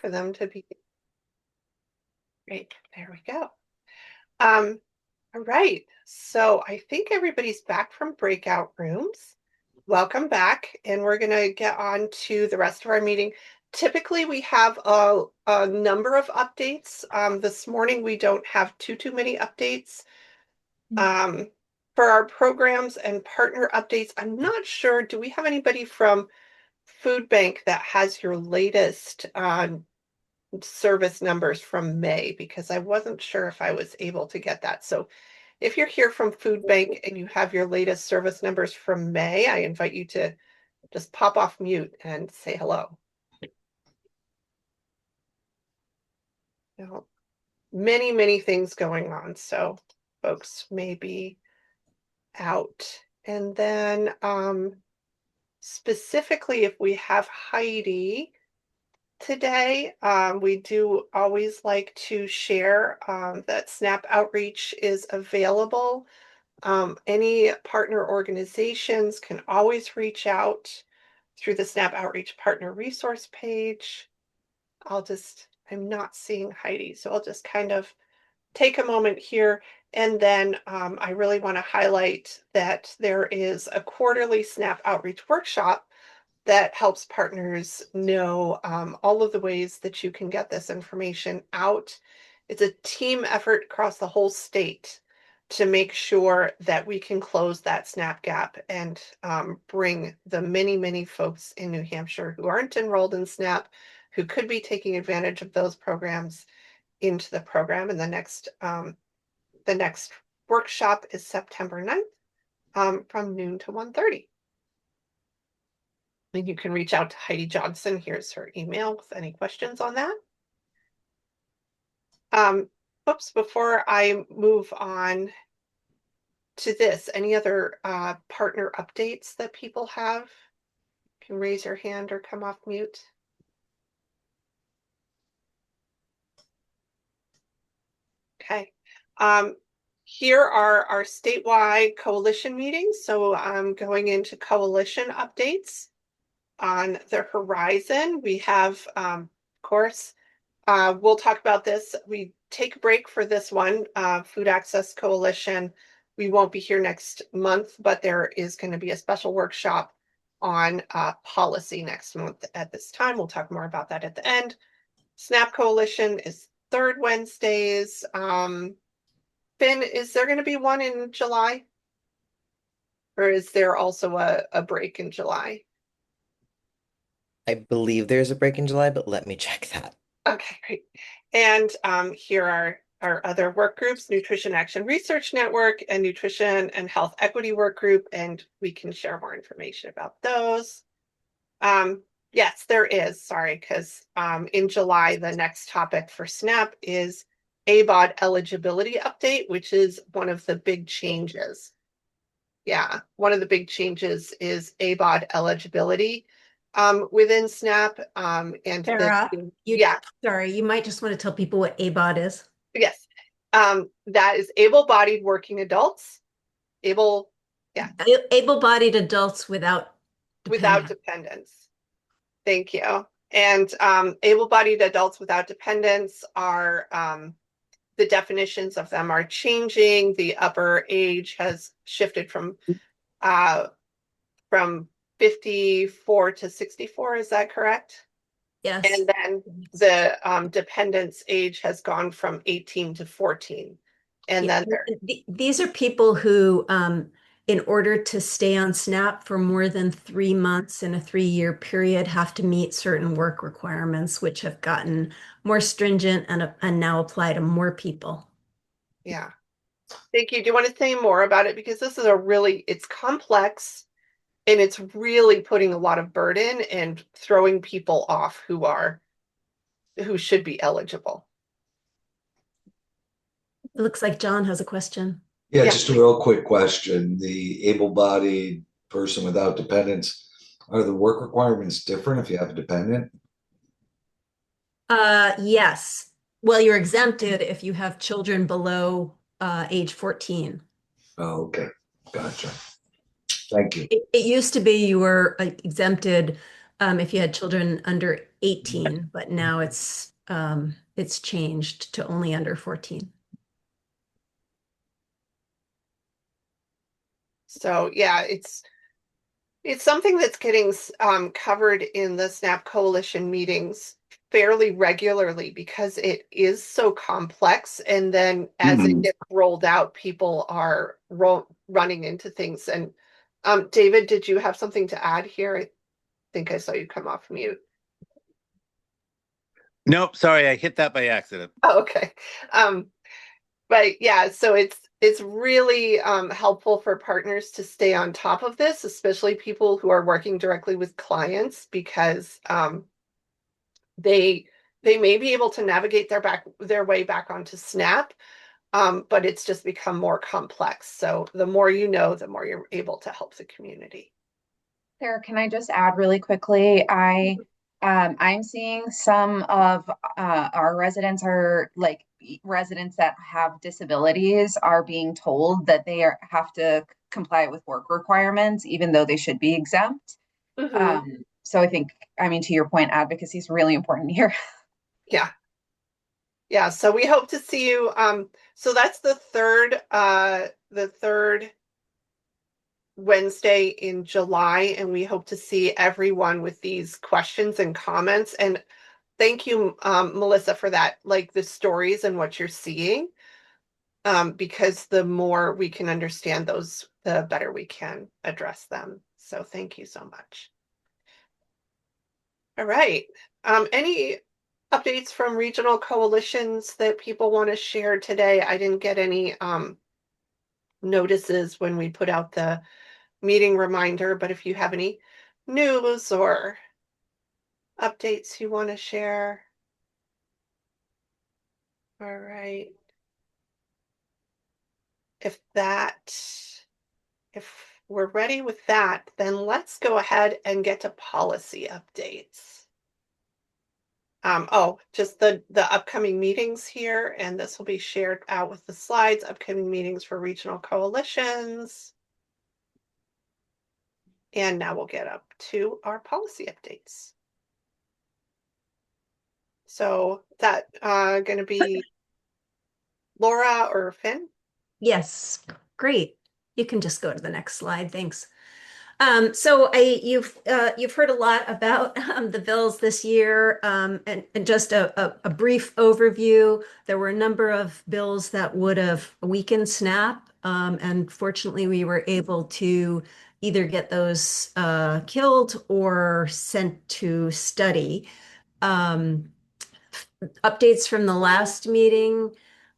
for them to be. Great, there we go. All right, so I think everybody's back from breakout rooms. Welcome back, and we're going to get on to the rest of our meeting. Typically, we have a number of updates. This morning, we don't have too many updates. For our programs and partner updates, I'm not sure, do we have anybody from Food Bank that has your latest service numbers from May? Because I wasn't sure if I was able to get that. So if you're here from Food Bank and you have your latest service numbers from May, I invite you to just pop off mute and say hello. Now, many things going on, so folks may be out. And then specifically, if we have Heidi today, we do always like to share that SNAP Outreach is available. Any partner organizations can always reach out through the SNAP Outreach Partner Resource page. I'm not seeing Heidi, so I'll just kind of take a moment here. And then I really want to highlight that there is a quarterly SNAP Outreach workshop that helps partners know all of the ways that you can get this information out. It's a team effort across the whole state to make sure that we can close that SNAP gap and bring the many folks in New Hampshire who aren't enrolled in SNAP, who could be taking advantage of those programs, into the program. And the next workshop is September 9th from noon to 1:30. And you can reach out to Heidi Johnson. Here's her email with any questions on that. Before I move on to this, any other partner updates that people have? You can raise your hand or come off mute. Okay. Here are our statewide coalition meetings. So I'm going into coalition updates. On the horizon, we have, of course, we'll talk about this. We take a break for this one, Food Access Coalition. We won't be here next month, but there is going to be a special workshop on policy next month at this time. We'll talk more about that at the end. SNAP Coalition is third Wednesdays. Finn, is there going to be one in July? Or is there also a break in July? I believe there's a break in July, but let me check that. Okay, great. And here are our other work groups, Nutrition Action Research Network and Nutrition and Health Equity Work Group, and we can share more information about those. Yes, there is, sorry, because in July, the next topic for SNAP is ABOD eligibility update, which is one of the big changes. Yeah, one of the big changes is ABOD eligibility within SNAP. And Sarah, yeah. Sorry, you might just want to tell people what ABOD is. Yes. That is able-bodied working adults. Able-bodied adults without dependents. Thank you. And able-bodied adults without dependents are the definitions of them are changing. The upper age has shifted from 54 to 64. Is that correct? Yes. And then the dependence age has gone from 18 to 14. And then these are people who, in order to stay on SNAP for more than 3 months in a 3-year period, have to meet certain work requirements, which have gotten more stringent and now apply to more people. Yeah. Thank you. Do you want to say more about it? Because this is it's complex and it's really putting a lot of burden and throwing people off who should be eligible. It looks like John has a question. Yeah, just a real quick question. The able-bodied person without dependents, are the work requirements different if you have a dependent? Yes. Well, you're exempted if you have children below age 14. Oh, okay. Gotcha. Thank you. It used to be you were exempted if you had children under 18, but now it's changed to only under 14. So yeah, it's something that's getting covered in the SNAP Coalition meetings fairly regularly because it is so complex. And then as it gets rolled out, people are running into things. And David, did you have something to add here? I think I saw you come off mute. Nope, sorry, I hit that by accident. Oh, okay. But yeah, so it's really helpful for partners to stay on top of this, especially people who are working directly with clients, because they may be able to navigate their way back onto SNAP, but it's just become more complex. So the more you know, the more you're able to help the community. Sarah, can I just add really quickly? I'm seeing some of our residents are like residents that have disabilities are being told that have to comply with work requirements, even though they should be exempt. So I think, I mean, to your point, advocacy is really important here. Yeah. Yeah, so we hope to see you. So that's the third Wednesday in July, and we hope to see everyone with these questions and comments. And thank you, Melissa, for that, like the stories and what you're seeing, because the more we can understand those, the better we can address them. So thank you so much. All right. Any updates from regional coalitions that people want to share today? I didn't get any notices when we put out the meeting reminder, but if you have any news or updates you want to share. All right. If we're ready with that, then let's go ahead and get to policy updates. Just the upcoming meetings here, and this will be shared out with the slides, upcoming meetings for regional coalitions. And now we'll get up to our policy updates. So that going to be Laura or Finn? Yes, great. You can just go to the next slide. Thanks. So you've heard a lot about the bills this year, and just a brief overview. There were a number of bills that would have weakened SNAP, and fortunately, we were able to either get those killed or sent to study. Updates from the last meeting.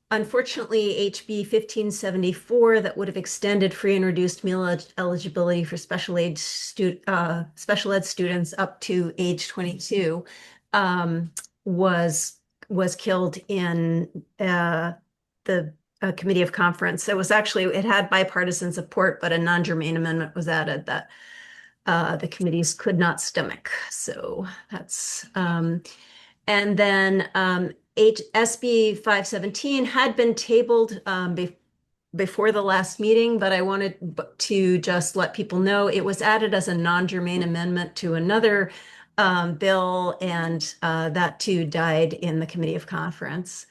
Unfortunately, HB 1574 that would have extended free and reduced meal eligibility for special ed students up to age 22 was killed in the committee of conference. It had bipartisan support, but a non-germane amendment was added that the committees could not stomach. So that's and then SB 517 had been tabled before the last meeting, but I wanted to just let people know it was added as a non-germane amendment to another bill, and that too died in the committee of conference.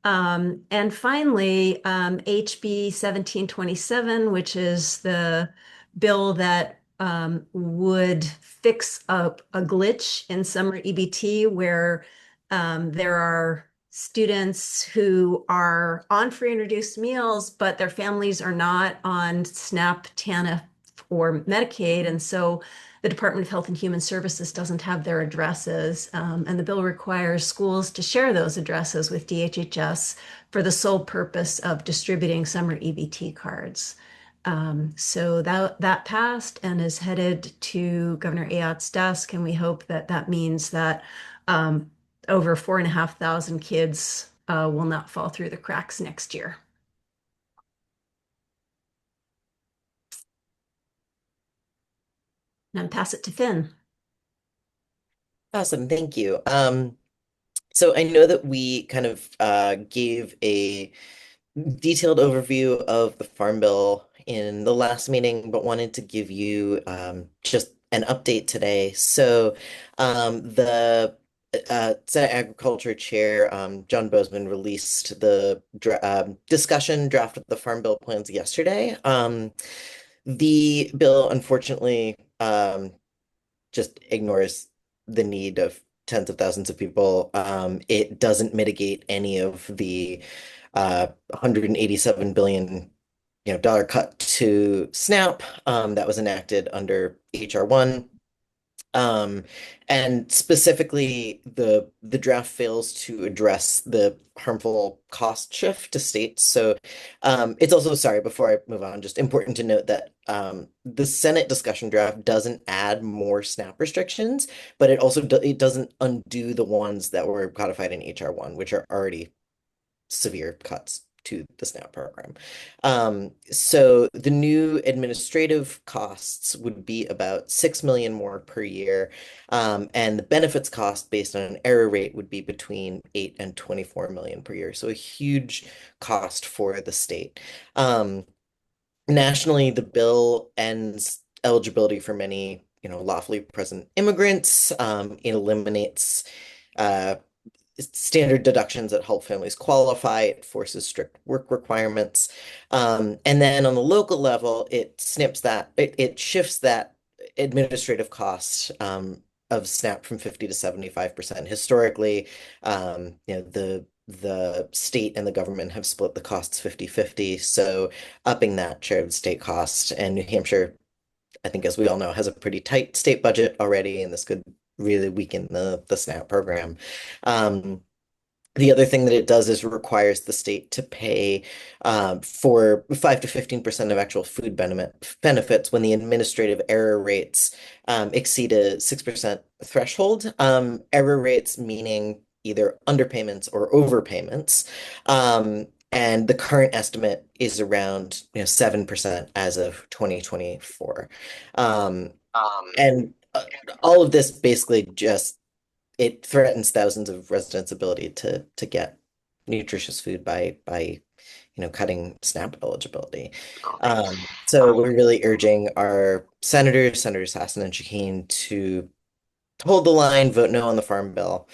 And finally, HB 1727, which is the bill that would fix a glitch in summer EBT where there are students who are on free and reduced meals, but their families are not on SNAP, TANF, or Medicaid. And so the Department of Health and Human Services doesn't have their addresses. And the bill requires schools to share those addresses with DHHS for the sole purpose of distributing summer EBT cards. So that passed and is headed to Governor Ayotte's desk, and we hope that that means that over 4,500 kids will not fall through the cracks next year. And pass it to Finn. Awesome, thank you. So I know that we kind of gave a detailed overview of the Farm Bill in the last meeting, but wanted to give you just an update today. So the Senate Agriculture Chair John Bozeman released the discussion draft of the Farm Bill plans yesterday. The bill, unfortunately, just ignores the need of tens of thousands of people. It doesn't mitigate any of the 187 billion dollar cut to SNAP that was enacted under HR 1. Um, and specifically, the draft fails to address the harmful cost shift to states. So it's also, sorry, before I move on, just important to note that the Senate discussion draft doesn't add more SNAP restrictions, but it doesn't undo the ones that were codified in HR 1, which are already severe cuts to the SNAP program. So the new administrative costs would be about 6 million more per year. And the benefits cost based on an error rate would be between 8 and 24 million per year. So a huge cost for the state. Nationally, the bill ends eligibility for many, lawfully present immigrants. It eliminates standard deductions that help families qualify. It forces strict work requirements. And then on the local level, it shifts that administrative cost of SNAP from 50 to 75%. Historically, the state and the government have split the costs 50-50. So upping that share of the state cost, and New Hampshire, I think, as we all know, has a pretty tight state budget already, and this could really weaken the SNAP program. The other thing that it does is requires the state to pay for 5 to 15% of actual food benefits when the administrative error rates exceed a 6% threshold. Error rates meaning either underpayments or overpayments. And the current estimate is around 7% as of 2024. And all of this basically just it threatens thousands of residents' ability to get nutritious food by cutting SNAP eligibility. So we're really urging our senators, Senators Hassan and Shaheen, to hold the line, vote no on the Farm Bill,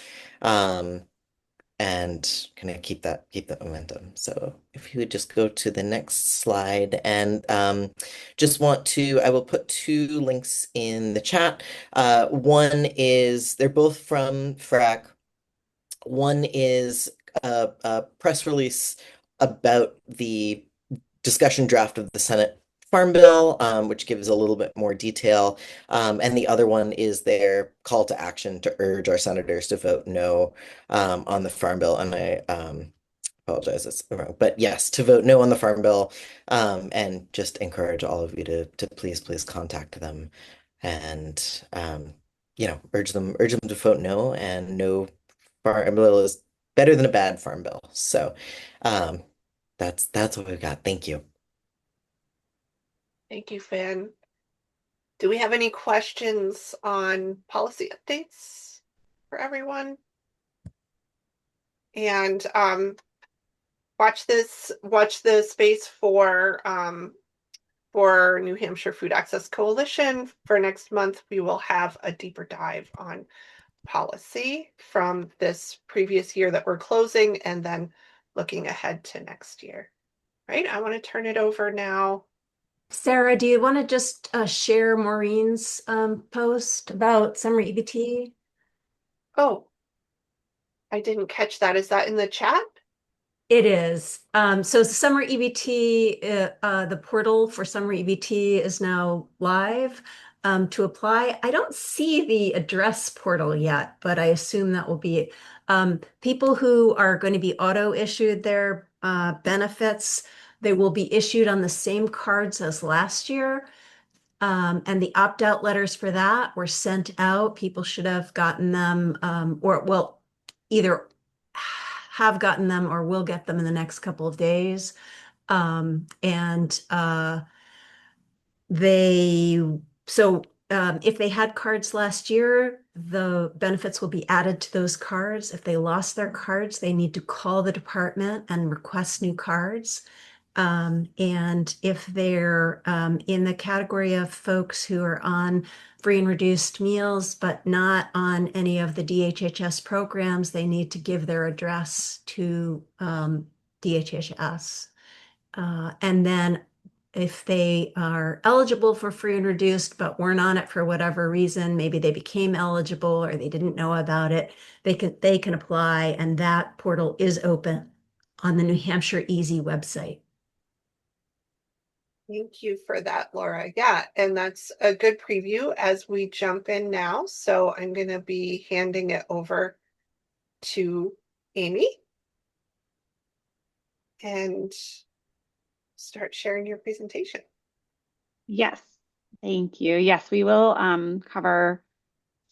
and kind of keep that momentum. So if you would just go to the next slide, and I will put two links in the chat. One is, they're both from FRAC. One is a press release about the discussion draft of the Senate Farm Bill, which gives a little bit more detail. And the other one is their call to action to urge our senators to vote no on the Farm Bill. And I apologize, it's wrong. But yes, to vote no on the Farm Bill, and just encourage all of you to please contact them and urge them to vote no, and no Farm Bill is better than a bad Farm Bill. So that's what we've got. Thank you. Thank you, Finn. Do we have any questions on policy updates for everyone? And watch the space for New Hampshire Food Access Coalition. For next month, we will have a deeper dive on policy from this previous year that we're closing, and then looking ahead to next year. Right? I want to turn it over now. Sarah, do you want to just share Maureen's post about summer EBT? Oh, I didn't catch that. Is that in the chat? It is. So summer EBT, the portal for summer EBT is now live to apply. I don't see the address portal yet, but I assume that will be people who are going to be auto issued their benefits. They will be issued on the same cards as last year. And the opt-out letters for that were sent out. People should have gotten them, either have gotten them or will get them in the next couple of days. If they had cards last year, the benefits will be added to those cards. If they lost their cards, they need to call the department and request new cards. And if they're in the category of folks who are on free and reduced meals, but not on any of the DHHS programs, they need to give their address to DHHS. And then if they are eligible for free and reduced, but weren't on it for whatever reason, maybe they became eligible or they didn't know about it, they can apply, and that portal is open on the New Hampshire Easy website. Thank you for that, Laura. Yeah, and that's a good preview as we jump in now. So I'm going to be handing it over to Amy and start sharing your presentation. Yes, thank you. Yes, we will cover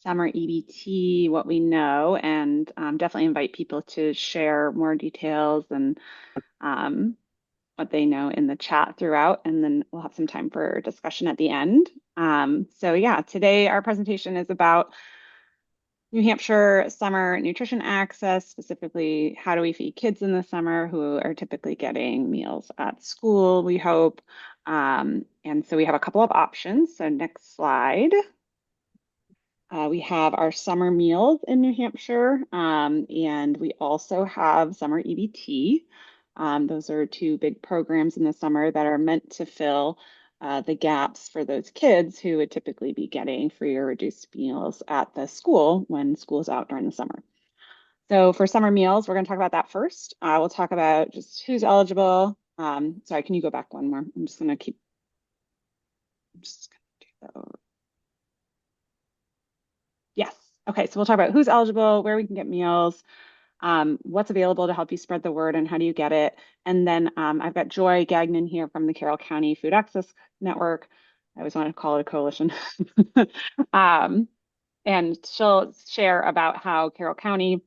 summer EBT, what we know, and definitely invite people to share more details and what they know in the chat throughout, and then we'll have some time for discussion at the end. So yeah, today our presentation is about New Hampshire summer nutrition access, specifically how do we feed kids in the summer who are typically getting meals at school, we hope. And so we have a couple of options. So next slide. We have our summer meals in New Hampshire, and we also have summer EBT. Those are two big programs in the summer that are meant to fill the gaps for those kids who would typically be getting free or reduced meals at the school when school's out during the summer. So for summer meals, we're going to talk about that first. We'll talk about just who's eligible. Sorry, can you go back one more? I'm just going to do that over. Yes. Okay, so we'll talk about who's eligible, where we can get meals, what's available to help you spread the word, and how do you get it. And then I've got Joy Gagnon here from the Carroll County Food Access Network. I always want to call it a coalition. And she'll share about how Carroll County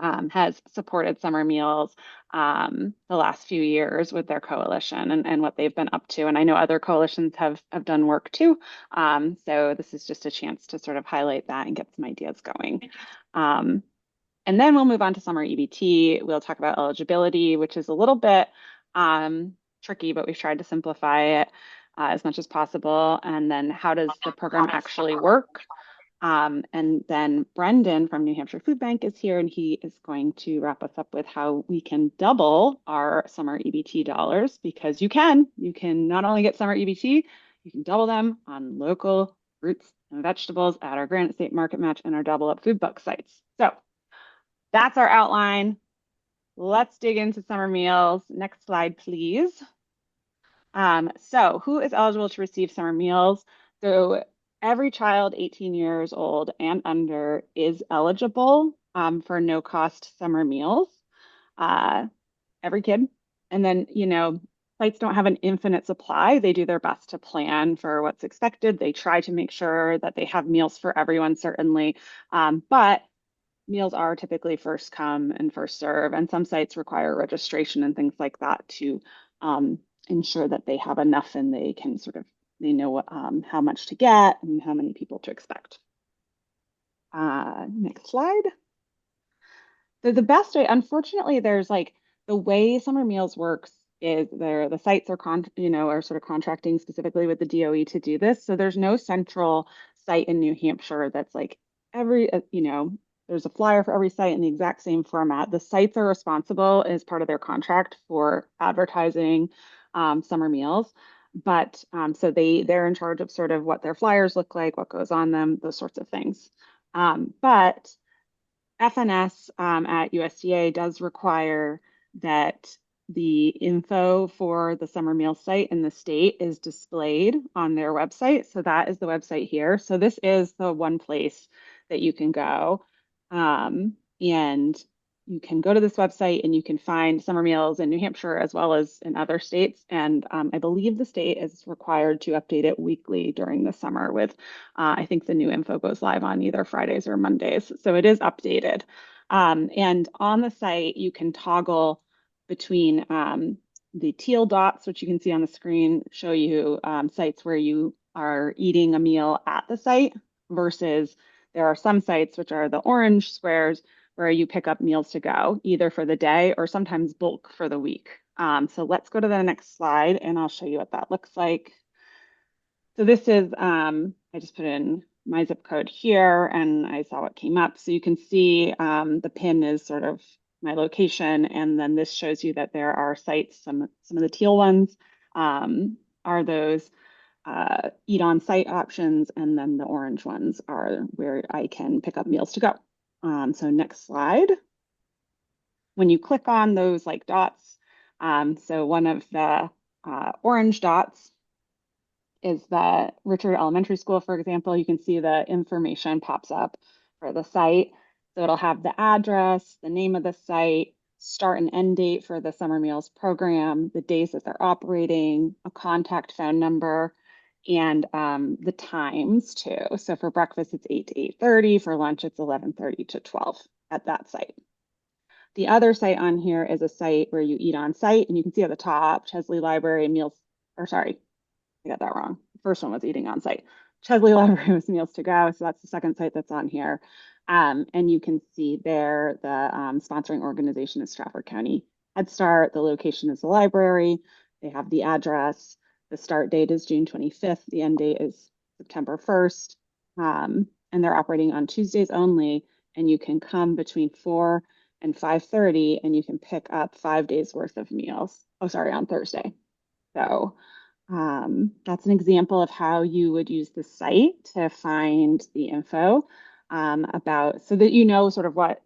has supported summer meals the last few years with their coalition and what they've been up to. And I know other coalitions have done work too. So this is just a chance to sort of highlight that and get some ideas going. And then we'll move on to summer EBT. We'll talk about eligibility, which is a little bit tricky, but we've tried to simplify it as much as possible. And then how does the program actually work? And then Brendan from New Hampshire Food Bank is here, and he is going to wrap us up with how we can double our summer EBT dollars, because you can not only get summer EBT, you can double them on local fruits and vegetables at our Granite State Market Match and our Double Up Food Buck sites. So that's our outline. Let's dig into summer meals. Next slide, please. So who is eligible to receive summer meals? So every child 18 years old and under is eligible for no-cost summer meals. Every kid. And then, sites don't have an infinite supply. They do their best to plan for what's expected. They try to make sure that they have meals for everyone, certainly. But meals are typically first come and first serve, and some sites require registration and things like that to ensure that they have enough and they can they know what, how much to get and how many people to expect. Next slide. So the best way, unfortunately, there's the way summer meals works is the sites are are sort of contracting specifically with the DOE to do this. So there's no central site in New Hampshire that's every, there's a flyer for every site in the exact same format. The sites are responsible as part of their contract for advertising summer meals. But so they're in charge of sort of what their flyers look like, what goes on them, those sorts of things. But FNS at USDA does require that the info for the summer meal site in the state is displayed on their website. So that is the website here. So this is the one place that you can go. And you can go to this website and you can find summer meals in New Hampshire as well as in other states. And I believe the state is required to update it weekly during the summer with, I think the new info goes live on either Fridays or Mondays. So it is updated. And on the site, you can toggle between the teal dots, which you can see on the screen, show you sites where you are eating a meal at the site, versus there are some sites, which are the orange squares, where you pick up meals to go, either for the day or sometimes bulk for the week. So let's go to the next slide and I'll show you what that looks like. So this is, I just put in my zip code here and I saw what came up. So you can see the pin is sort of my location. And then this shows you that there are sites, some of the teal ones are those eat on site options. And then the orange ones are where I can pick up meals to go. So next slide. When you click on those like dots, so one of the orange dots is the Richard Elementary School, for example. You can see the information pops up for the site. So it'll have the address, the name of the site, start and end date for the summer meals program, the days that they're operating, a contact phone number, and the times too. So for breakfast, it's 8 to 8:30. For lunch, it's 11:30 to 12 at that site. The other site on here is a site where you eat on site, and you can see at the top, Chesley Library and Meals, or sorry, I got that wrong. The first one was eating on site. Chesley Library was Meals to Go. So that's the second site that's on here. And you can see there the sponsoring organization is Stratford County Head Start. The location is the library. They have the address. The start date is June 25th. The end date is September 1st. And they're operating on Tuesdays only. And you can come between 4 and 5:30 and you can pick up 5 days worth of meals. Oh, sorry, on Thursday. So that's an example of how you would use the site to find the info about, so that you know sort of what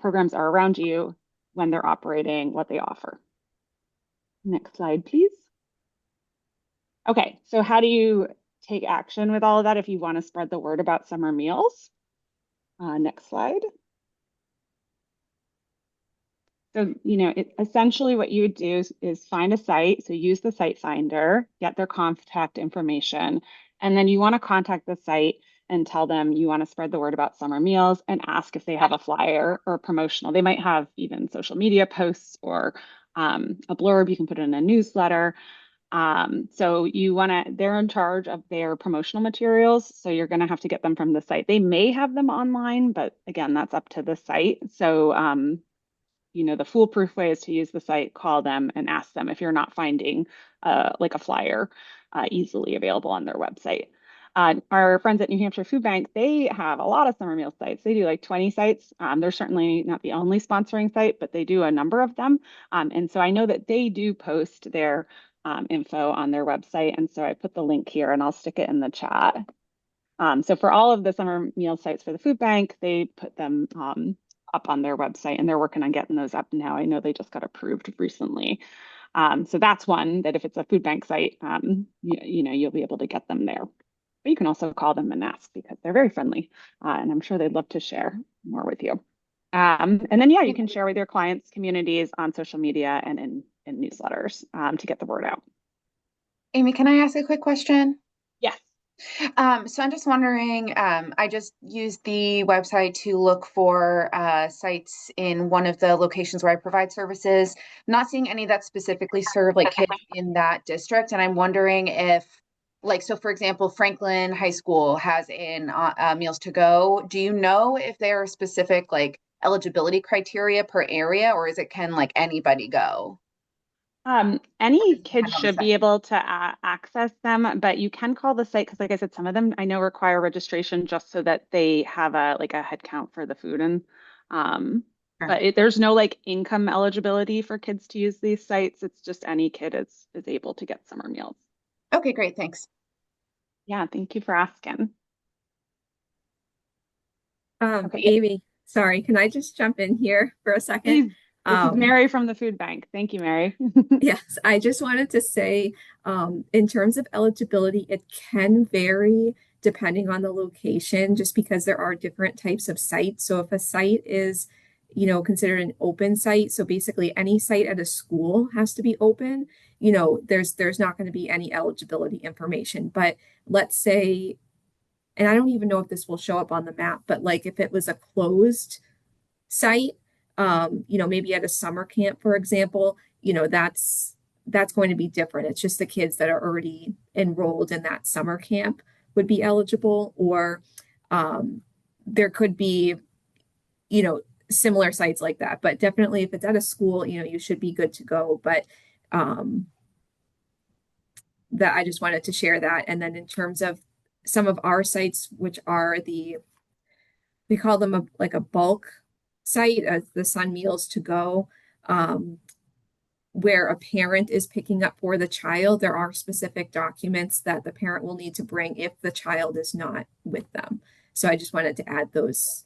programs are around you when they're operating, what they offer. Next slide, please. Okay, so how do you take action with all of that if you want to spread the word about summer meals? Next slide. So, essentially what you would do is find a site. So use the site finder, get their contact information, and then you want to contact the site and tell them you want to spread the word about summer meals and ask if they have a flyer or a promotional. They might have even social media posts or a blurb you can put in a newsletter. So they're in charge of their promotional materials. So you're going to have to get them from the site. They may have them online, but again, that's up to the site. So, the foolproof way is to use the site, call them and ask them if you're not finding like a flyer easily available on their website. Our friends at New Hampshire Food Bank, they have a lot of summer meal sites. They do like 20 sites. They're certainly not the only sponsoring site, but they do a number of them. And so I know that they do post their info on their website. And so I put the link here and I'll stick it in the chat. So for all of the summer meal sites for the food bank, they put them up on their website and they're working on getting those up now. I know they just got approved recently. So that's one that if it's a food bank site, you'll be able to get them there. But you can also call them and ask because they're very friendly and I'm sure they'd love to share more with you. And then, you can share with your clients, communities on social media and in newsletters to get the word out. Amy, can I ask a quick question? Yes. So I'm just wondering, I just used the website to look for sites in one of the locations where I provide services. I'm not seeing any that specifically serve like kids in that district. And I'm wondering if, so for example, Franklin High School has in Meals to Go. Do you know if there are specific like eligibility criteria per area, or can like anybody go? Any kids should be able to access them, but you can call the site because, like I said, some of them I know require registration just so that they have a head count for the food. And but there's no like income eligibility for kids to use these sites. It's just any kid is able to get summer meals. Okay, great, thanks. Yeah, thank you for asking. Okay, Amy, sorry, can I just jump in here for a second? Please. This is Mary from the food bank. Thank you, Mary. Yes, I just wanted to say, in terms of eligibility, it can vary depending on the location, just because there are different types of sites. So if a site is, considered an open site, so basically any site at a school has to be open, there's not going to be any eligibility information. But let's say, and I don't even know if this will show up on the map, but like if it was a closed site, maybe at a summer camp, for example, that's going to be different. It's just the kids that are already enrolled in that summer camp would be eligible, or there could be, similar sites like that. But definitely if it's at a school, you know, you should be good to go. But that I just wanted to share that. And then in terms of some of our sites, which are we call them like a bulk site, the Sun Meals to Go, where a parent is picking up for the child, there are specific documents that the parent will need to bring if the child is not with them. So I just wanted to add those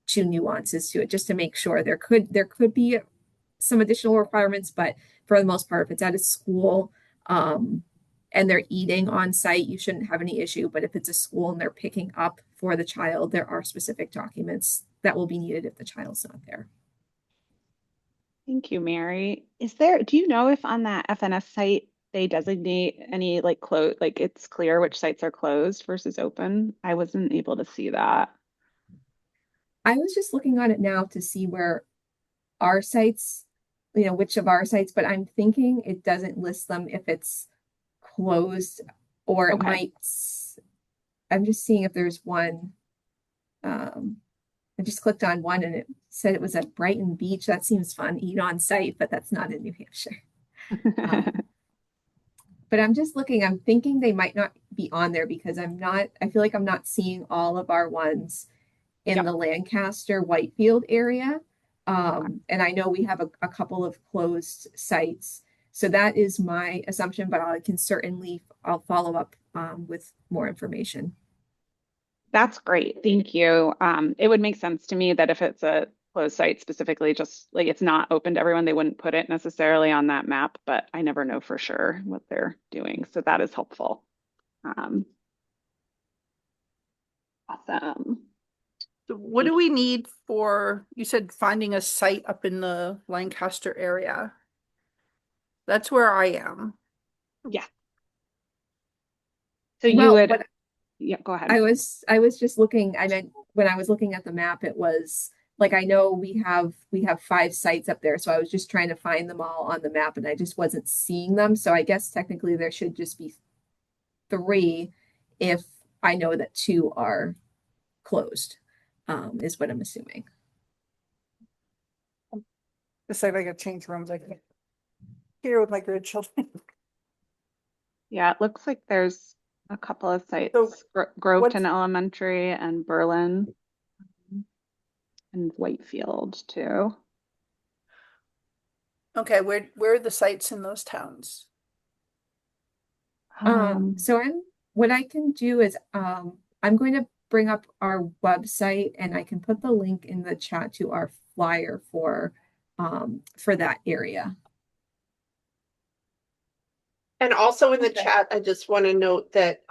two nuances to it, just to make sure there could be some additional requirements, but for the most part, if it's at a school, and they're eating on site, you shouldn't have any issue. But if it's a school and they're picking up for the child, there are specific documents that will be needed if the child's not there. Thank you, Mary. Do you know if on that FNS site they designate any like it's clear which sites are closed versus open? I wasn't able to see that. I was just looking on it now to see where our sites, you know, which of our sites, but I'm thinking it doesn't list them if it's closed, or it might. I'm just seeing if there's one. I just clicked on one and it said it was at Brighton Beach. That seems fun, eat on site, but that's not in New Hampshire. But I'm just looking, I'm thinking they might not be on there because I feel like I'm not seeing all of our ones in the Lancaster Whitefield area. And I know we have a couple of closed sites. So that is my assumption, but I'll follow up with more information. That's great. Thank you. It would make sense to me that if it's a closed site specifically, just like it's not open to everyone, they wouldn't put it necessarily on that map, but I never know for sure what they're doing. So that is helpful. Awesome. So what do we need for, you said finding a site up in the Lancaster area? That's where I am. Yeah. So you would, yeah, go ahead. I was just looking, I meant when I was looking at the map, it was like, I know we have 5 sites up there. So I was just trying to find them all on the map and I just wasn't seeing them. So I guess technically there should just be 3 if I know that 2 are closed, is what I'm assuming. It's like I gotta change rooms. I can't here with my grandchildren. Yeah, it looks like there's a couple of sites, So Groveton Elementary and Berlin and Whitefield too. Okay, where are the sites in those towns? So what I can do is I'm going to bring up our website and I can put the link in the chat to our flyer for that area. And also in the chat, I just want to note that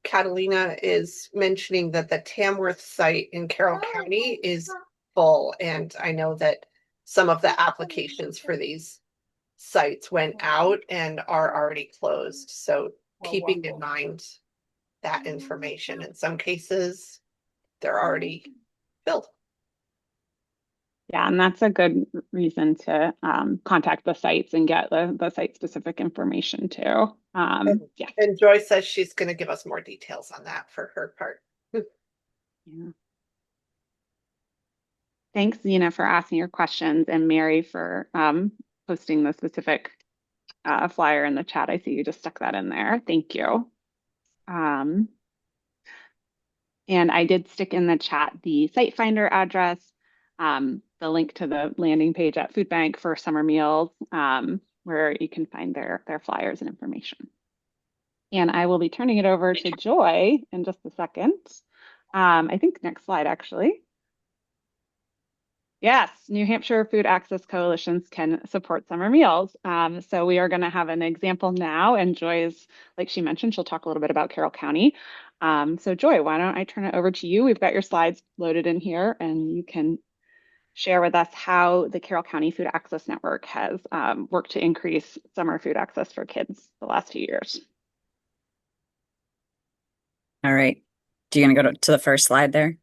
Catalina is mentioning that the Tamworth site in Carroll County is full. And I know that some of the applications for these sites went out and are already closed. So keeping in mind that information, in some cases, they're already filled. Yeah, and that's a good reason to contact the sites and get the site-specific information too. Yeah. And Joyce says she's going to give us more details on that for her part. Yeah. Thanks, Zena, for asking your questions, and Mary for posting the specific flyer in the chat. I see you just stuck that in there. Thank you. And I did stick in the chat the site finder address, the link to the landing page at Food Bank for summer meals, where you can find their flyers and information. And I will be turning it over to Joy in just a second. I think next slide, actually. Yes, New Hampshire Food Access Coalitions can support summer meals. So we are going to have an example now, and Joy is, like she mentioned, she'll talk a little bit about Carroll County. So Joy, why don't I turn it over to you? We've got your slides loaded in here, and you can share with us how the Carroll County Food Access Network has worked to increase summer food access for kids the last few years. All right. Do you want to go to the first slide there?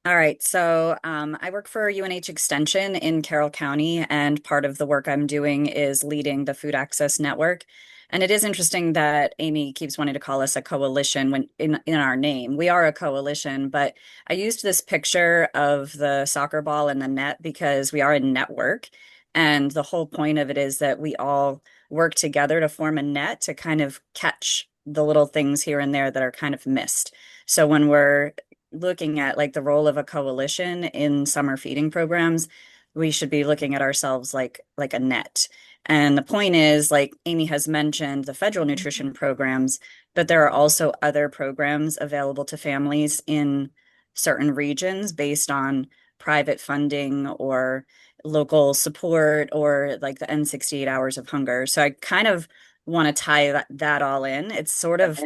All right, so I work for UNH Extension in Carroll County, and part of the work I'm doing is leading the Food Access Network. And it is interesting that Amy keeps wanting to call us a coalition when in our name. We are a coalition, but I used this picture of the soccer ball and the net because we are a network. And the whole point of it is that we all work together to form a net to kind of catch the little things here and there that are kind of missed. So when we're looking at like the role of a coalition in summer feeding programs, we should be looking at ourselves like a net. And the point is, like Amy has mentioned, the federal nutrition programs, but there are also other programs available to families in certain regions based on private funding or local support or like the End 68 Hours of Hunger. So I kind of want to tie that all in. It's sort of,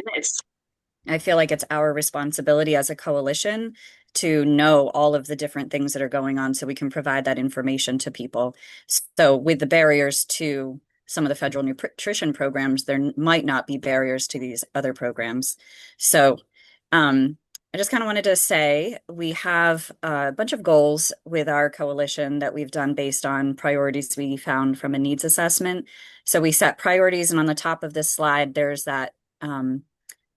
I feel like it's our responsibility as a coalition to know all of the different things that are going on so we can provide that information to people. So with the barriers to some of the federal nutrition programs, there might not be barriers to these other programs. So I just kind of wanted to say we have a bunch of goals with our coalition that we've done based on priorities we found from a needs assessment. So we set priorities, and on the top of this slide, there's that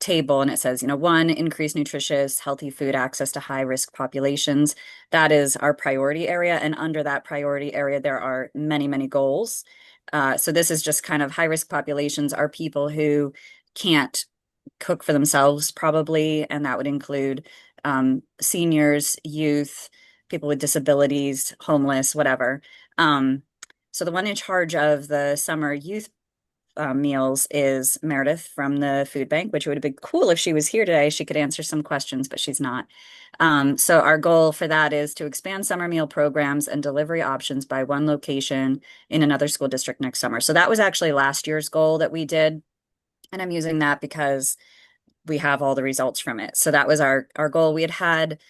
table, and it says, one, increase nutritious, healthy food access to high risk populations. That is our priority area. And under that priority area, there are many, many goals. So this is just kind of high risk populations are people who can't cook for themselves, probably. And that would include seniors, youth, people with disabilities, homeless, whatever. So the one in charge of the summer youth meals is Meredith from the food bank, which would have been cool if she was here today. She could answer some questions, but she's not. So our goal for that is to expand summer meal programs and delivery options by one location in another school district next summer. So that was actually last year's goal that we did. And I'm using that because we have all the results from it. So that was our goal. We had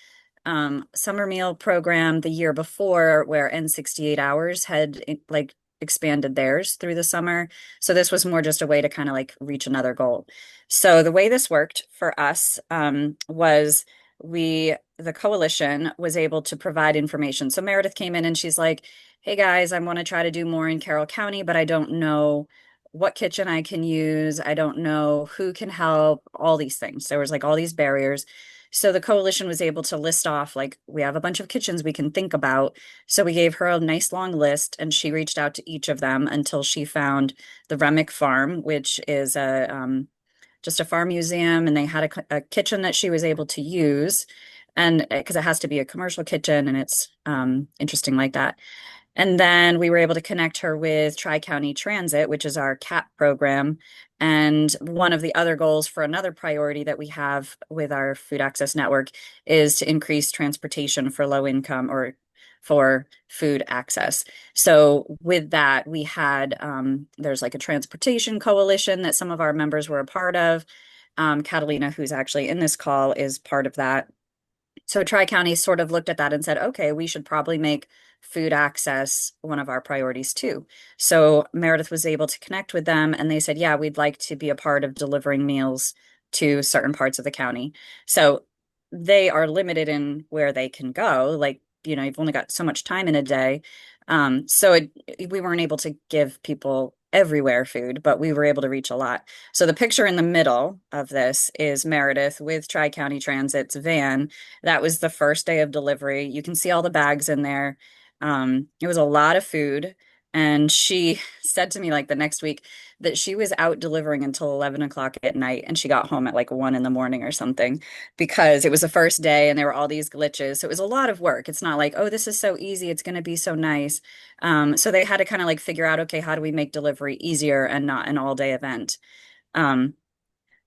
summer meal program the year before where End 68 Hours had like expanded theirs through the summer. So this was more just a way to kind of like reach another goal. So the way this worked for us was the coalition was able to provide information. So Meredith came in and she's like, hey guys, I want to try to do more in Carroll County, but I don't know what kitchen I can use. I don't know who can help, all these things. There was like all these barriers. So the coalition was able to list off, like, we have a bunch of kitchens we can think about. So we gave her a nice long list and she reached out to each of them until she found the Remick Farm, which is just a farm museum. And they had a kitchen that she was able to use. And because it has to be a commercial kitchen and it's interesting like that. And then we were able to connect her with Tri-County Transit, which is our CAP program. And one of the other goals for another priority that we have with our food access network is to increase transportation for low income or for food access. So with that, we had, there's like a transportation coalition that some of our members were a part of. Catalina, who's actually in this call, is part of that. So Tri-County sort of looked at that and said, okay, we should probably make food access one of our priorities too. So Meredith was able to connect with them and they said, yeah, we'd like to be a part of delivering meals to certain parts of the county. So they are limited in where they can go. Like, you've only got so much time in a day. We weren't able to give people everywhere food, but we were able to reach a lot. So the picture in the middle of this is Meredith with Tri-County Transit's van. That was the first day of delivery. You can see all the bags in there. It was a lot of food. And she said to me like the next week that she was out delivering until 11 o'clock at night and she got home at like 1 a.m. or something because it was the first day and there were all these glitches. So it was a lot of work. It's not like, oh, this is so easy, it's going to be so nice. So they had to kind of like figure out, okay, how do we make delivery easier and not an all-day event? Then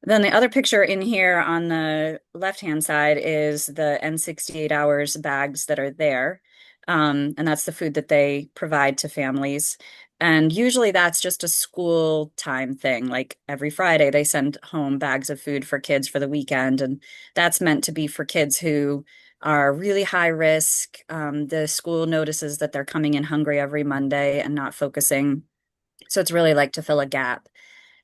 the other picture in here on the left-hand side is the End 68 Hours bags that are there. And that's the food that they provide to families. And usually that's just a school time thing. Like every Friday, they send home bags of food for kids for the weekend. And that's meant to be for kids who are really high risk. The school notices that they're coming in hungry every Monday and not focusing. So it's really like to fill a gap.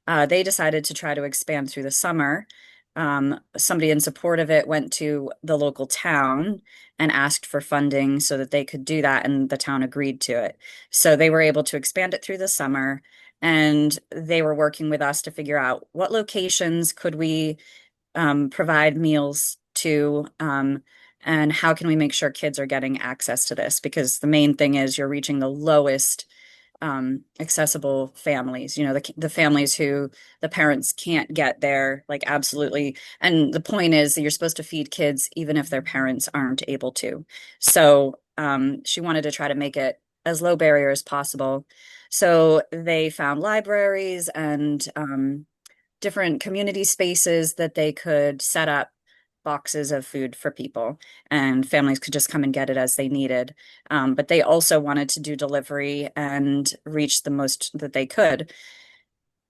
They decided to try to expand through the summer. Somebody in support of it went to the local town and asked for funding so that they could do that, and the town agreed to it. So they were able to expand it through the summer. and they were working with us to figure out what locations could we provide meals to, and how can we make sure kids are getting access to this? Because the main thing is you're reaching the lowest accessible families, the families who the parents can't get there, like absolutely. And the point is that you're supposed to feed kids even if their parents aren't able to. So she wanted to try to make it as low barrier as possible. So they found libraries and different community spaces that they could set up boxes of food for people, and families could just come and get it as they needed. But they also wanted to do delivery and reach the most that they could.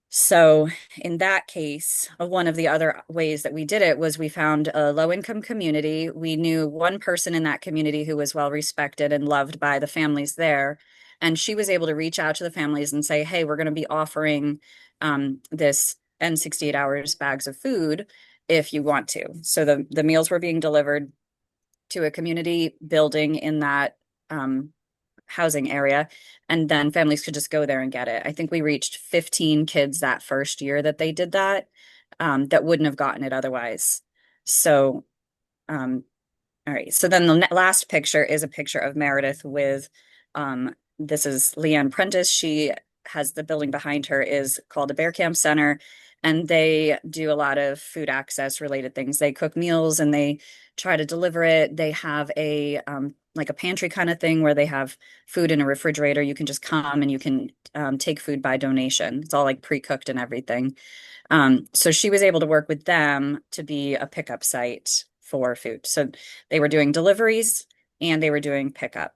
So in that case, one of the other ways that we did it was we found a low-income community. We knew one person in that community who was well respected and loved by the families there. And she was able to reach out to the families and say, hey, we're going to be offering this N68 hours bags of food if you want to. So the meals were being delivered to a community building in that housing area, and then families could just go there and get it. I think we reached 15 kids that first year that they did that, that wouldn't have gotten it otherwise. So, all right. So then the last picture is a picture of Meredith with, this is Leanne Prentice. She has the building behind her is called the Bear Camp Center, and they do a lot of food access related things. They cook meals and they try to deliver it. They have a like a pantry kind of thing where they have food in a refrigerator. You can just come and you can take food by donation. It's all like pre-cooked and everything. So she was able to work with them to be a pickup site for food. So they were doing deliveries and they were doing pickup.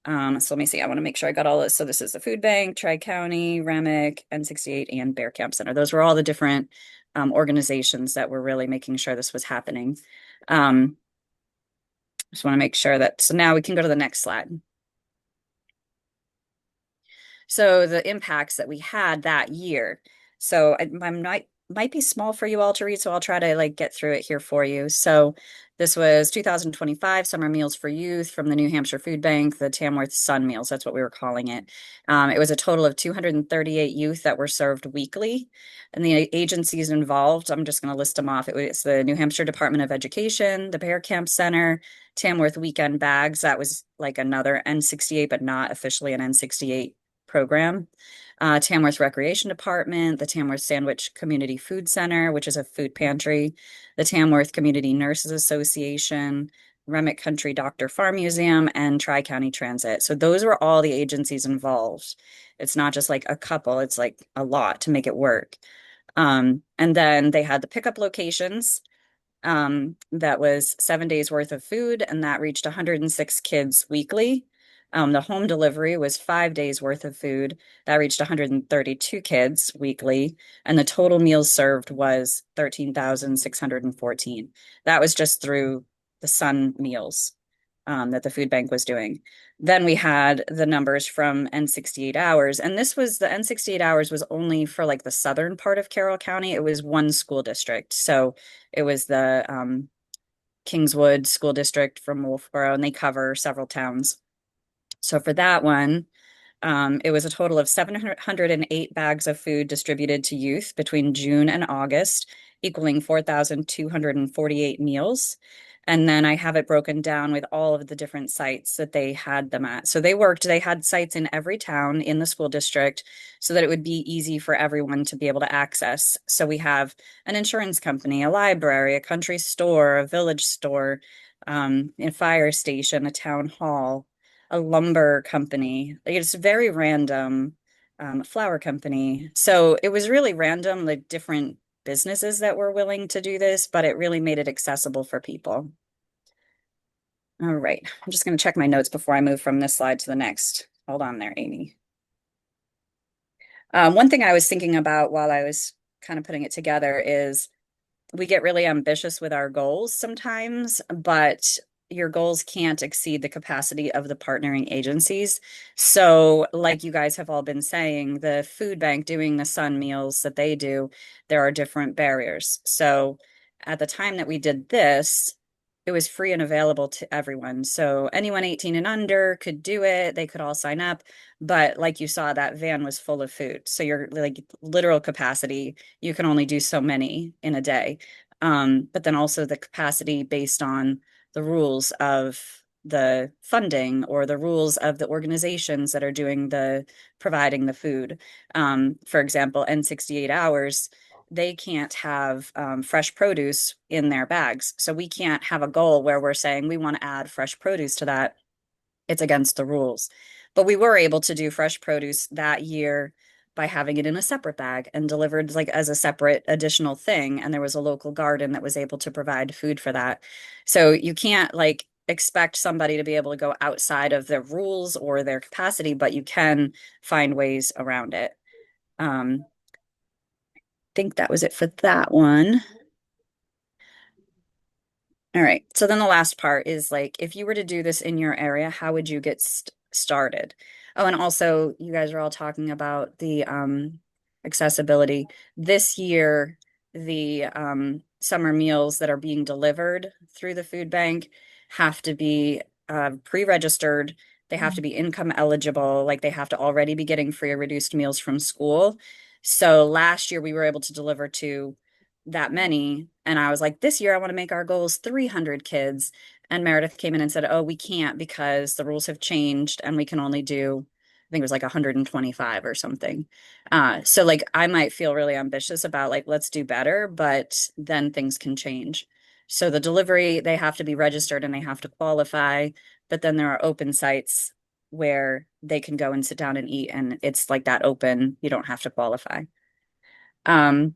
So let me see. I want to make sure I got all this. So this is the food bank, Tri-County, Remick, N68, and Bear Camp Center. Those were all the different organizations that were really making sure this was happening. Just want to make sure that, so now we can go to the next slide. So the impacts that we had that year. So I might be small for you all to read, so I'll try to get through it here for you. So this was 2025 Summer Meals for Youth from the New Hampshire Food Bank, the Tamworth Sun Meals. That's what we were calling it. It was a total of 238 youth that were served weekly. And the agencies involved, I'm just going to list them off. It was the New Hampshire Department of Education, the Bear Camp Center, Tamworth Weekend Bags. That was like another N68, but not officially an N68 program. Tamworth Recreation Department, the Tamworth Sandwich Community Food Center, which is a food pantry, the Tamworth Community Nurses Association, Remick Country Doctor Farm Museum, and Tri-County Transit. So those were all the agencies involved. It's not just like a couple, it's like a lot to make it work. And then they had the pickup locations. That was 7 days worth of food, and that reached 106 kids weekly. The home delivery was 5 days worth of food. That reached 132 kids weekly. And the total meals served was 13,614. That was just through the Sun meals that the food bank was doing. Then we had the numbers from N68 hours. And this was the N68 hours was only for like the southern part of Carroll County. It was one school district. So it was the Kingswood School District from Wolfboro, and they cover several towns. So for that one, it was a total of 708 bags of food distributed to youth between June and August, equaling 4,248 meals. And then I have it broken down with all of the different sites that they had them at. So they had sites in every town in the school district so that it would be easy for everyone to be able to access. So we have an insurance company, a library, a country store, a village store, a fire station, a town hall, a lumber company. It's very random, flower company. So it was really random, the different businesses that were willing to do this, but it really made it accessible for people. All right, I'm just going to check my notes before I move from this slide to the next. Hold on there, Amy. One thing I was thinking about while I was kind of putting it together is we get really ambitious with our goals sometimes, but your goals can't exceed the capacity of the partnering agencies. So like you guys have all been saying, the food bank doing the Sun meals that they do, there are different barriers. So at the time that we did this, it was free and available to everyone. So anyone 18 and under could do it. They could all sign up. But like you saw, that van was full of food. So your like literal capacity, you can only do so many in a day. But then also the capacity based on the rules of the funding or the rules of the organizations that are doing the providing the food. For example, N68 Hours, they can't have fresh produce in their bags. So we can't have a goal where we're saying we want to add fresh produce to that. It's against the rules. But we were able to do fresh produce that year by having it in a separate bag and delivered like as a separate additional thing. And there was a local garden that was able to provide food for that. So you can't like expect somebody to be able to go outside of their rules or their capacity, but you can find ways around it. Think that was it for that one. All right. So then the last part is like, if you were to do this in your area, how would you get started? Oh, and also you guys are all talking about the accessibility. This year, the summer meals that are being delivered through the food bank have to be pre-registered. They have to be income eligible, like they have to already be getting free or reduced meals from school. So last year we were able to deliver to that many. And I was like, this year I want to make our goals 300 kids. And Meredith came in and said, oh, we can't because the rules have changed and we can only do, I think it was like 125 or something. So like I might feel really ambitious about like, let's do better, but then things can change. So the delivery, they have to be registered and they have to qualify, but then there are open sites where they can go and sit down and eat. And it's like that open, you don't have to qualify. And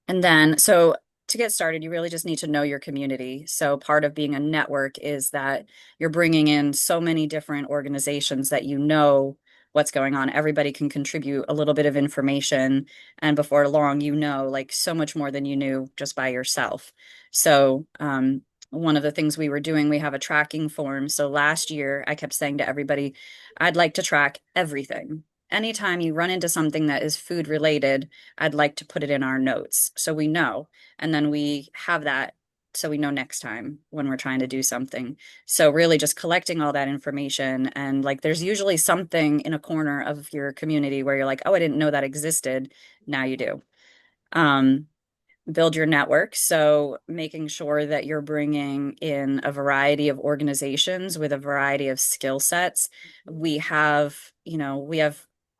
then, so to get started, you really just need to know your community. So part of being a network is that you're bringing in so many different organizations that you know what's going on. Everybody can contribute a little bit of information. And before long, you know, like so much more than you knew just by yourself. So, one of the things we were doing, we have a tracking form. So last year, I kept saying to everybody, I'd like to track everything. Anytime you run into something that is food related, I'd like to put it in our notes so we know. And then we have that so we know next time when we're trying to do something. So really just collecting all that information. And like there's usually something in a corner of your community where you're like, oh, I didn't know that existed. Now you do. Build your network. So making sure that you're bringing in a variety of organizations with a variety of skill sets. We have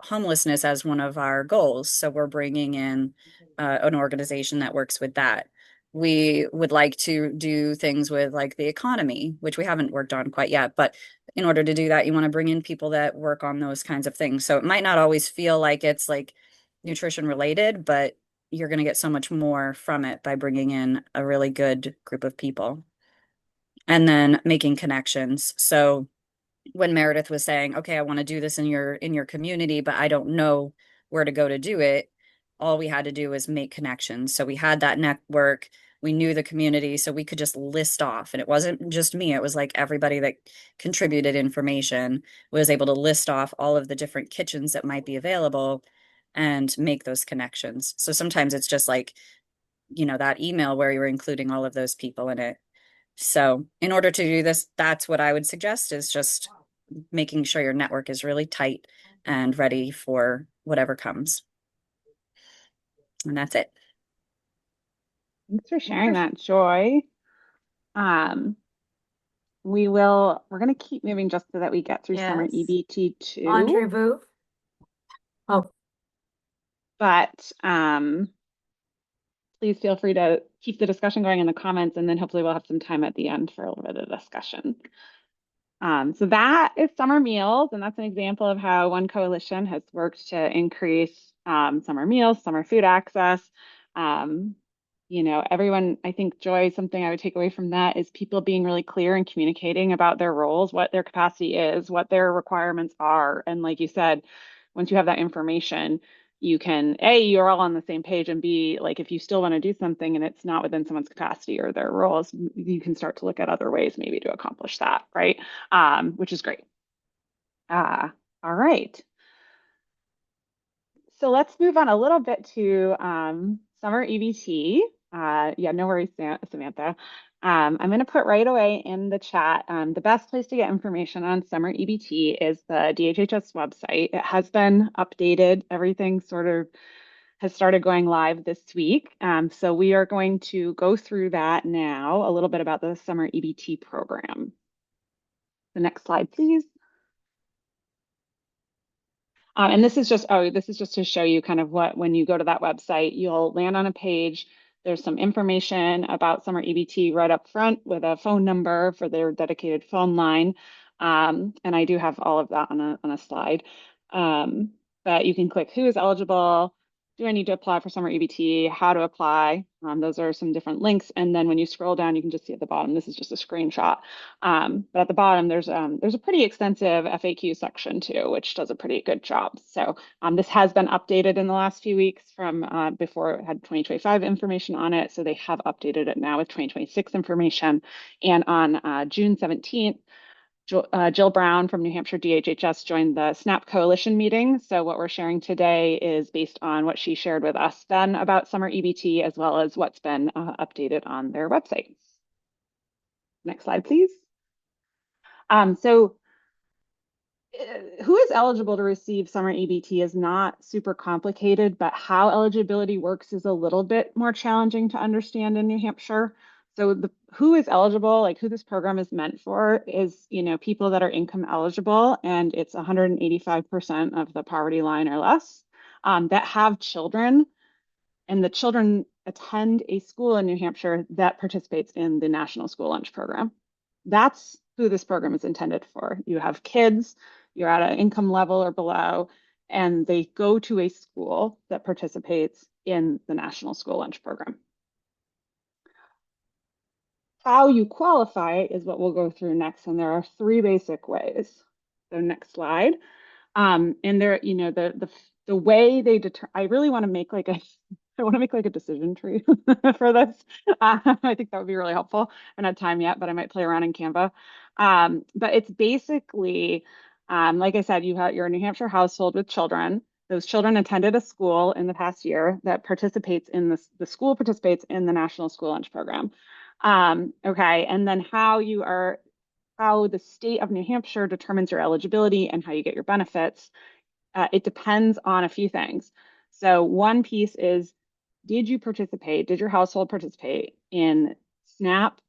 homelessness as one of our goals. So we're bringing in an organization that works with that. We would like to do things with like the economy, which we haven't worked on quite yet. But in order to do that, you want to bring in people that work on those kinds of things. So it might not always feel like it's like nutrition related, but you're going to get so much more from it by bringing in a really good group of people. And then making connections. So when Meredith was saying, okay, I want to do this in your community, but I don't know where to go to do it, all we had to do was make connections. So we had that network, we knew the community, so we could just list off. And it wasn't just me, it was like everybody that contributed information was able to list off all of the different kitchens that might be available and make those connections. So sometimes it's just like, that email where you're including all of those people in it. So in order to do this, that's what I would suggest is just making sure your network is really tight and ready for whatever comes. And that's it. Thanks for sharing that, Joy. We're going to keep moving just so that we get through summer EBT 2. Rendezvous. Oh, But please feel free to keep the discussion going in the comments, and then hopefully we'll have some time at the end for a little bit of discussion. So that is summer meals, and that's an example of how One Coalition has worked to increase summer meals, summer food access. Everyone, I think, Joy, something I would take away from that is people being really clear and communicating about their roles, what their capacity is, what their requirements are. And like you said, once you have that information, you can, A, you're all on the same page, and B, like if you still want to do something and it's not within someone's capacity or their roles, you can start to look at other ways maybe to accomplish that, right? Which is great. All right. So let's move on a little bit to summer EBT. Yeah, no worries, Samantha. I'm going to put right away in the chat. The best place to get information on summer EBT is the DHHS website. It has been updated. Everything sort of has started going live this week. So we are going to go through that now, a little bit about the summer EBT program. The next slide, please. And this is just to show you kind of what, when you go to that website, you'll land on a page. There's some information about summer EBT right up front with a phone number for their dedicated phone line. And I do have all of that on a slide. But you can click who is eligible, do I need to apply for summer EBT, how to apply. Those are some different links. And then when you scroll down, you can just see at the bottom, this is just a screenshot. But at the bottom, there's a pretty extensive FAQ section too, which does a pretty good job. So this has been updated in the last few weeks from before it had 2025 information on it. So they have updated it now with 2026 information. And on June 17th, Jill Brown from New Hampshire DHHS joined the SNAP Coalition meeting. So what we're sharing today is based on what she shared with us then about summer EBT, as well as what's been updated on their website. Next slide, please. So who is eligible to receive summer EBT is not super complicated, but how eligibility works is a little bit more challenging to understand in New Hampshire. So who is eligible, like who this program is meant for, is people that are income eligible, and it's 185% of the poverty line or less, that have children, and the children attend a school in New Hampshire that participates in the National School Lunch Program. That's who this program is intended for. You have kids, you're at an income level or below, and they go to a school that participates in the National School Lunch Program. How you qualify is what we'll go through next, and there are 3 basic ways. So next slide. And there, the way they I really want to make like a decision tree for this. I think that would be really helpful. I don't have time yet, but I might play around in Canva. But it's basically, like I said, you're a New Hampshire household with children. Those children attended a school in the past year that participates in the school participates in the National School Lunch Program. Okay, and then how the state of New Hampshire determines your eligibility and how you get your benefits. It depends on a few things. So one piece is, did your household participate in SNAP,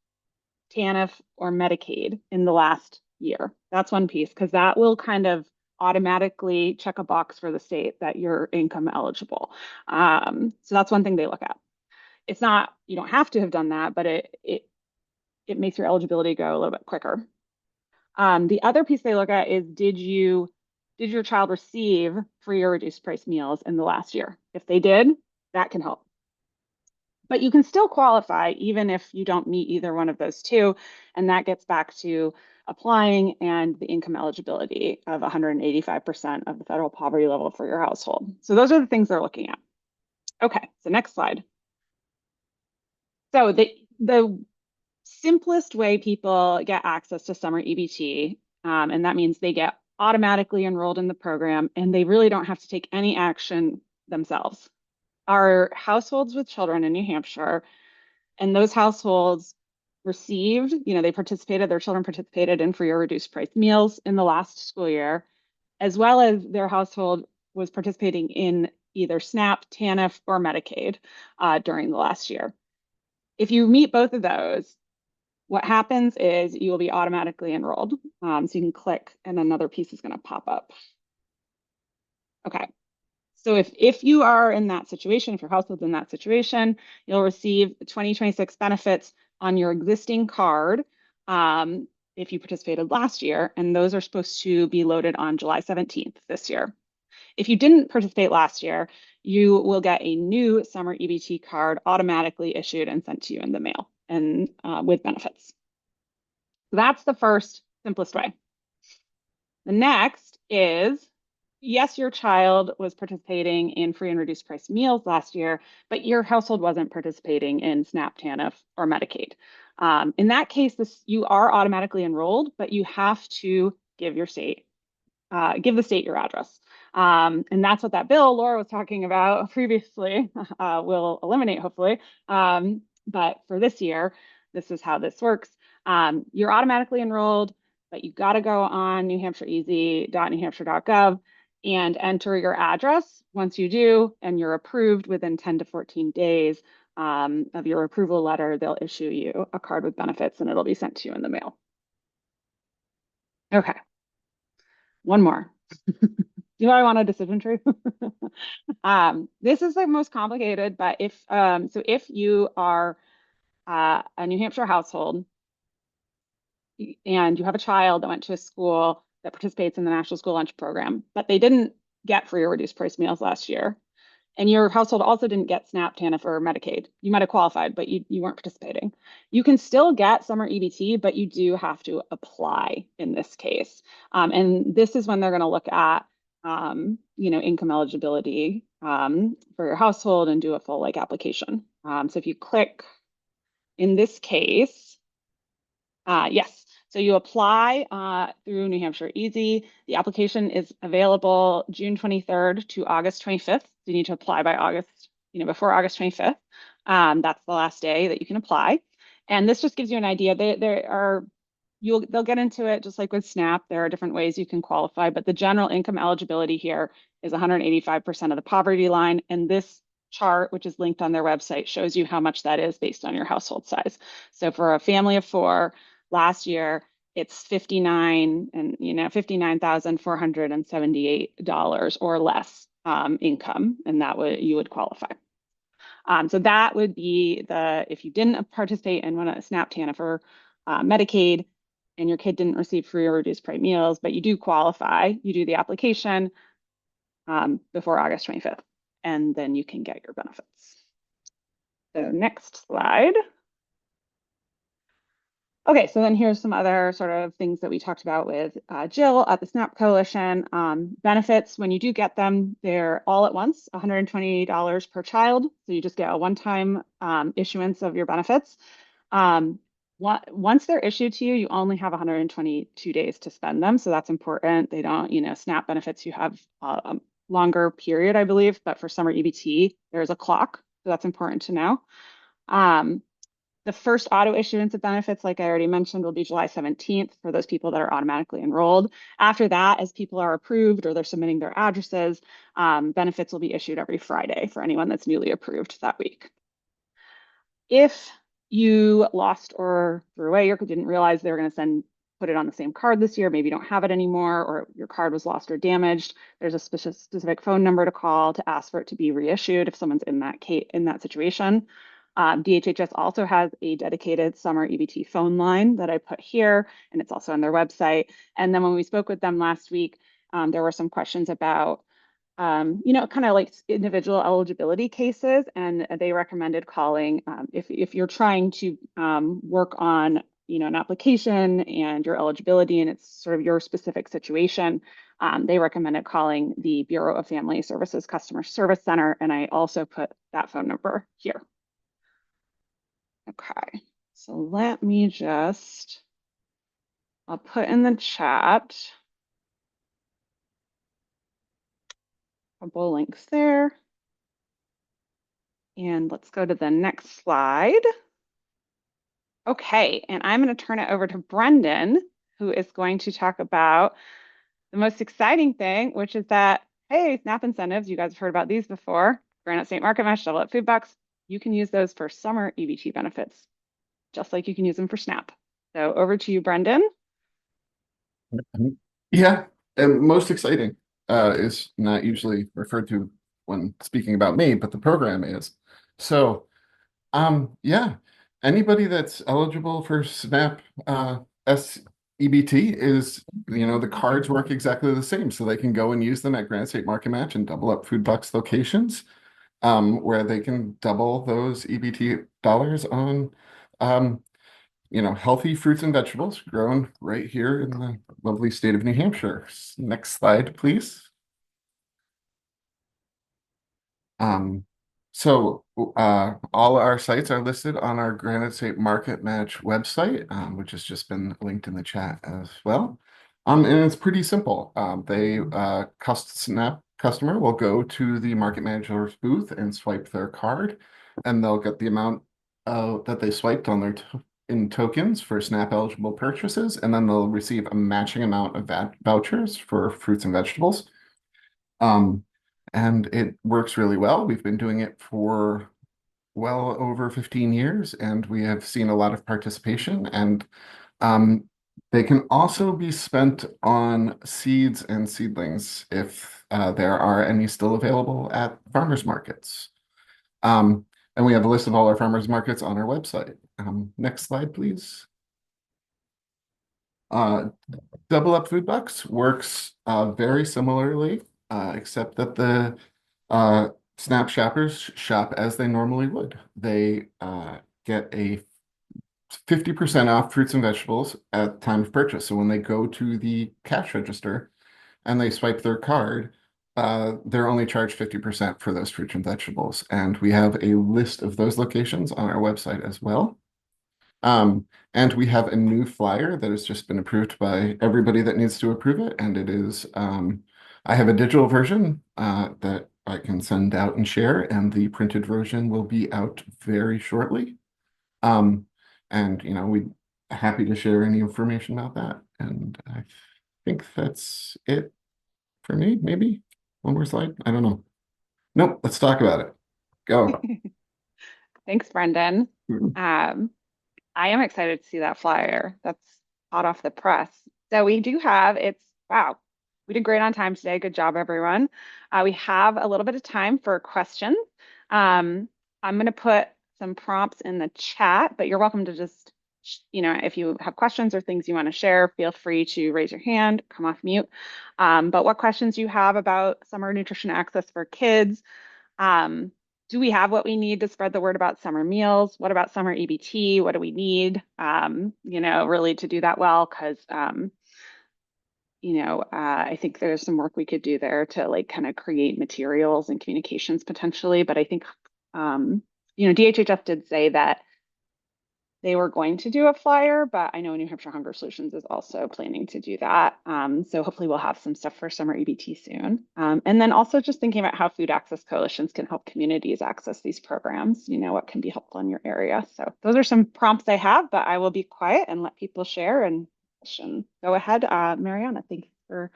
TANF, or Medicaid in the last year? That's one piece, because that will kind of automatically check a box for the state that you're income eligible. So that's one thing they look at. It's not, you don't have to have done that, but it makes your eligibility go a little bit quicker. The other piece they look at is, did your child receive free or reduced price meals in the last year? If they did, that can help. But you can still qualify even if you don't meet either one of those 2. And that gets back to applying and the income eligibility of 185% of the federal poverty level for your household. So those are the things they're looking at. Okay, so next slide. So the simplest way people get access to summer EBT, and that means they get automatically enrolled in the program and they really don't have to take any action themselves, are households with children in New Hampshire. And those households received, their children participated in free or reduced price meals in the last school year, as well as their household was participating in either SNAP, TANF, or Medicaid during the last year. If you meet both of those, what happens is you will be automatically enrolled. So you can click and another piece is going to pop up. Okay. So if you are in that situation, if your household's in that situation, you'll receive 2026 benefits on your existing card if you participated last year, and those are supposed to be loaded on July 17th this year. If you didn't participate last year, you will get a new summer EBT card automatically issued and sent to you in the mail and with benefits. So that's the first simplest way. The next is, yes, your child was participating in free and reduced price meals last year, but your household wasn't participating in SNAP, TANF, or Medicaid. In that case, you are automatically enrolled, but you have to give the state your address. And that's what that bill Laura was talking about previously will eliminate, hopefully. But for this year, this is how this works. You're automatically enrolled, but you got to go on newhampshireeasy.newhampshire.gov and enter your address. Once you do, and you're approved within 10 to 14 days of your approval letter, they'll issue you a card with benefits and it'll be sent to you in the mail. Okay, one more. Do I want a decision tree? This is the most complicated, but if you are a New Hampshire household and you have a child that went to a school that participates in the National School Lunch Program, but they didn't get free or reduced price meals last year, and your household also didn't get SNAP, TANF, or Medicaid, you might have qualified, but you weren't participating. You can still get summer EBT, but you do have to apply in this case. And this is when they're going to look at income eligibility for your household and do a full application. So if you click in this case, yes. So you apply through New Hampshire Easy. The application is available June 23rd to August 25th. You need to apply by August, before August 25th. That's the last day that you can apply. And this just gives you an idea. They'll get into it just like with SNAP. There are different ways you can qualify, but the general income eligibility here is 185% of the poverty line. And this chart, which is linked on their website, shows you how much that is based on your household size. So for a family of 4, last year, it's $59,478 or less income, and you would qualify. So that would be if you didn't participate in one of SNAP, TANF, or Medicaid, and your kid didn't receive free or reduced price meals, but you do qualify, you do the application before August 25th, and then you can get your benefits. So next slide. Okay, so then here's some other sort of things that we talked about with Jill at the SNAP Coalition. Benefits, when you do get them, they're all at once, $120 per child. So you just get a one-time issuance of your benefits. Once they're issued to you, you only have 122 days to spend them. So that's important. They don't, SNAP benefits, you have a longer period, I believe, but for summer EBT, there's a clock. So that's important to know. The first auto issuance of benefits, like I already mentioned, will be July 17th for those people that are automatically enrolled. After that, as people are approved or they're submitting their addresses, benefits will be issued every Friday for anyone that's newly approved that week. If you lost or threw away or didn't realize they were going to put it on the same card this year, maybe you don't have it anymore, or your card was lost or damaged, there's a specific phone number to call to ask for it to be reissued if someone's in that situation. DHHS also has a dedicated summer EBT phone line that I put here, and it's also on their website. And then when we spoke with them last week, there were some questions about, kind of like individual eligibility cases, and they recommended calling if you're trying to work on, an application and your eligibility, and it's sort of your specific situation. They recommended calling the Bureau of Family Services Customer Service Center, and I also put that phone number here. Okay, so let me I'll put in the chat a couple links there. And let's go to the next slide. Okay, and I'm going to turn it over to Brendan, who is going to talk about the most exciting thing, which is that, hey, SNAP incentives, you guys have heard about these before. Granite State Market Match, Double Up Food Bucks. You can use those for summer EBT benefits, just like you can use them for SNAP. So over to you, Brendan. Yeah, and most exciting is not usually referred to when speaking about me, but the program is. So, yeah, anybody that's eligible for SNAP SEBT is, the cards work exactly the same. So they can go and use them at Granite State Market Match and Double Up Food Bucks locations, where they can double those EBT dollars on healthy fruits and vegetables grown right here in the lovely state of New Hampshire. Next slide, please. So all our sites are listed on our Granite State Market Match website, which has just been linked in the chat as well. And it's pretty simple. SNAP customer will go to the market manager's booth and swipe their card, and they'll get the amount that they swiped on their in tokens for SNAP eligible purchases, and then they'll receive a matching amount of vouchers for fruits and vegetables. And it works really well. We've been doing it for well over 15 years, and we have seen a lot of participation. And they can also be spent on seeds and seedlings if there are any still available at farmers markets. And we have a list of all our farmers markets on our website. Next slide, please. Double Up Food Bucks works very similarly, except that the SNAP shoppers shop as they normally would. They get a 50% off fruits and vegetables at time of purchase. So when they go to the cash register and they swipe their card, they're only charged 50% for those fruits and vegetables. And we have a list of those locations on our website as well. And we have a new flyer that has just been approved by everybody that needs to approve it. And it is, I have a digital version that I can send out and share, and the printed version will be out very shortly. And, you know, we're happy to share any information about that. And I think that's it for me. Maybe one more slide. I don't know. Nope. Let's talk about it. Go. Thanks, Brendan. I am excited to see that flyer. That's hot off the press. So we do have, wow, we did great on time today. Good job, everyone. We have a little bit of time for questions. I'm going to put some prompts in the chat, but you're welcome to just, you know, if you have questions or things you want to share, feel free to raise your hand, come off mute. But what questions you have about summer nutrition access for kids? Do we have what we need to spread the word about summer meals? What about summer EBT? What do we need, you know, really to do that well? Because, you know, I think there's some work we could do there to like kind of create materials and communications potentially. But I think, you know, DHHS did say that they were going to do a flyer, but I know New Hampshire Hunger Solutions is also planning to do that. So hopefully we'll have some stuff for summer EBT soon. And then also just thinking about how food access coalitions can help communities access these programs, you know, what can be helpful in your area. So those are some prompts I have, but I will be quiet and let people share and go ahead. Mariana, thank you for.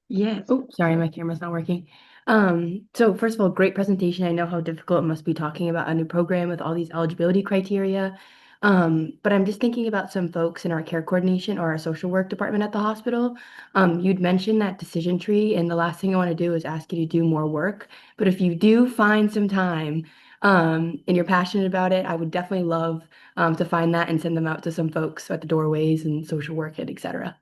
Yeah. Oh, sorry, my camera's not working. So first of all, great presentation. I know how difficult it must be talking about a new program with all these eligibility criteria. But I'm just thinking about some folks in our care coordination or our social work department at the hospital. You'd mentioned that decision tree, and the last thing I want to do is ask you to do more work. But if you do find some time, and you're passionate about it, I would definitely love to find that and send them out to some folks at the doorways and social work, et cetera.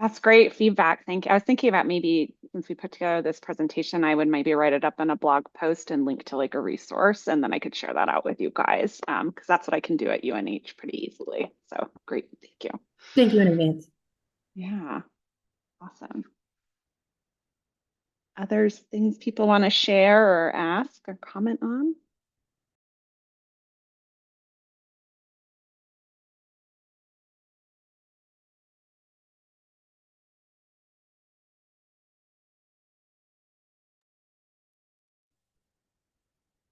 That's great feedback. Thank you. I was thinking about maybe since we put together this presentation, I would maybe write it up in a blog post and link to like a resource, and then I could share that out with you guys because that's what I can do at UNH pretty easily. So great. Thank you. Thank you in advance. Yeah. Awesome. Others, things people want to share or ask or comment on?